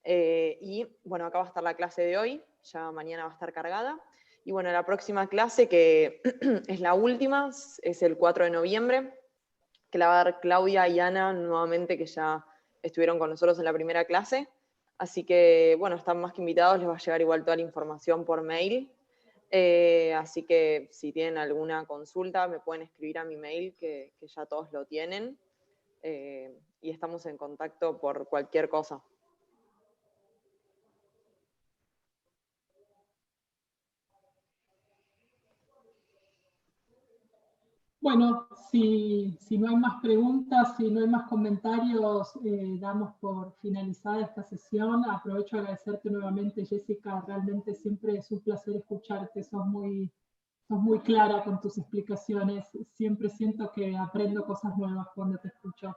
Y bueno, acá va a estar la clase de hoy, ya mañana va a estar cargada. Y bueno, la próxima clase, que es la última, es el 4 de noviembre, que la va a dar Claudia y Ana nuevamente, que ya estuvieron con nosotros en la primera clase. Así que, bueno, están más que invitados, les va a llegar igual toda la información por mail. Así que si tienen alguna consulta, me pueden escribir a mi mail, que ya todos lo tienen. Y estamos en contacto por cualquier cosa. Bueno, si no hay más preguntas, si no hay más comentarios, damos por finalizada esta sesión. Aprovecho a agradecerte nuevamente, Jessica. Realmente siempre es un placer escucharte. Sos muy clara con tus explicaciones. Siempre siento que aprendo cosas nuevas cuando te escucho.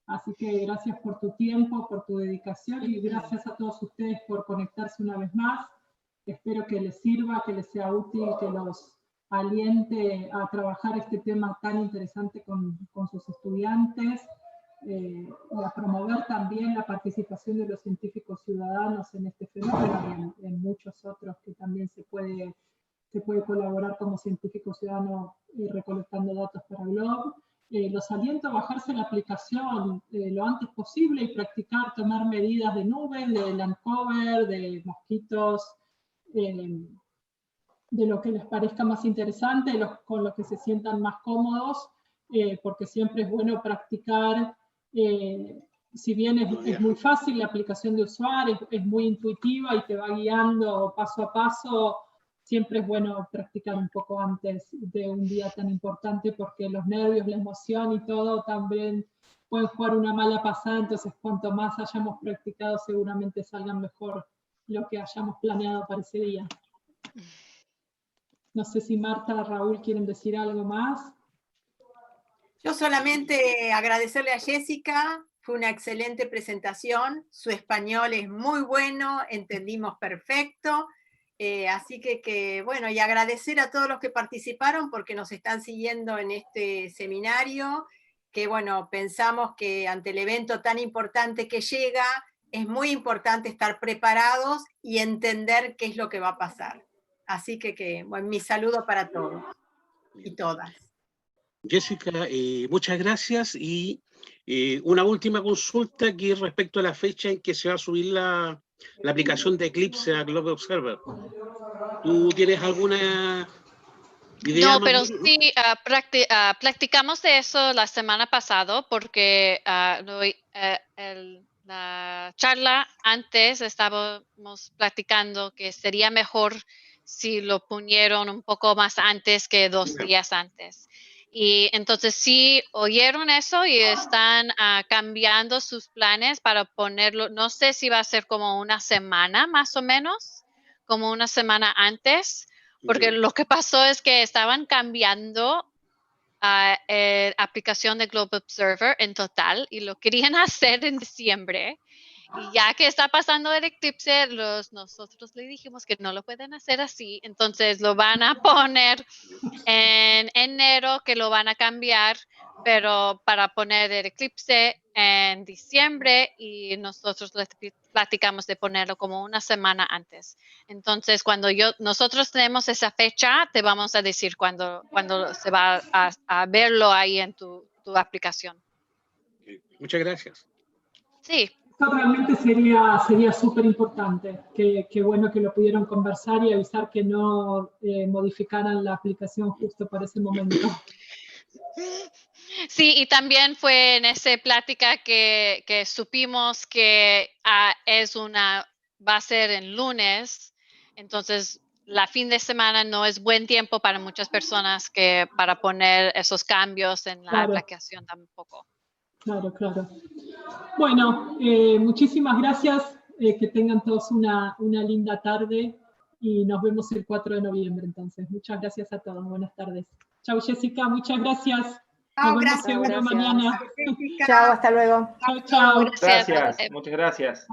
Así que gracias por tu tiempo, por tu dedicación, y gracias a todos ustedes por conectarse una vez más. Espero que les sirva, que les sea útil, que los aliente a trabajar este tema tan interesante con sus estudiantes, y a promover también la participación de los científicos ciudadanos en este fenómeno y en muchos otros que también se puede colaborar como científico ciudadano recolectando datos para Globe. Los aliento a bajarse la aplicación lo antes posible y practicar, tomar medidas de nubes, de land cover, de mosquitos, de lo que les parezca más interesante, con lo que se sientan más cómodos, porque siempre es bueno practicar. Si bien es muy fácil la aplicación de usuario, es muy intuitiva y te va guiando paso a paso, siempre es bueno practicar un poco antes de un día tan importante, porque los nervios, la emoción y todo también pueden jugar una mala pasada. Entonces cuanto más hayamos practicado, seguramente salgan mejor lo que hayamos planeado para ese día. No sé si Marta, Raúl quieren decir algo más. Yo solamente agradecerle a Jessica, fue una excelente presentación, su español es muy bueno, entendimos perfecto, así que bueno, y agradecer a todos los que participaron porque nos están siguiendo en este seminario, que bueno, pensamos que ante el evento tan importante que llega, es muy importante estar preparados y entender qué es lo que va a pasar. Así que bueno, mi saludo para todos y todas. Jessica, muchas gracias, y una última consulta que respecto a la fecha en que se va a subir la aplicación de Eclipse a Globe Observer. ¿Tú tienes alguna No, pero sí, practicamos de eso la semana pasada porque la charla antes estábamos platicando que sería mejor si lo ponieron un poco más antes que 2 días antes. Y entonces sí oyeron eso y están cambiando sus planes para ponerlo, no sé si va a ser como una semana más o menos, como una semana antes. Porque lo que pasó es que estaban cambiando aplicación de Global Observer en total y lo querían hacer en diciembre. Y ya que está pasando el eclipse, nosotros le dijimos que no lo pueden hacer así. Entonces lo van a poner en enero, que lo van a cambiar, pero para poner el eclipse en diciembre y nosotros les platicamos de ponerlo como una semana antes. Entonces, cuando nosotros tenemos esa fecha, te vamos a decir cuando se va a verlo ahí en tu aplicación. Muchas gracias. Sí. Eso realmente sería súper importante. Qué bueno que lo pudieron conversar y avisar que no modificaran la aplicación justo para ese momento. Sí, y también fue en esa plática que supimos que va a ser en lunes, entonces la fin de semana no es buen tiempo para muchas personas para poner esos cambios en la aplicación tampoco. Claro, claro. Bueno, muchísimas gracias, que tengan todos una linda tarde y nos vemos el 4 de noviembre entonces. Muchas gracias a todos, buenas tardes. Chau Jessica, muchas gracias. Nos vemos seguro mañana. Chao, hasta luego. Chao, chao. Gracias, muchas gracias.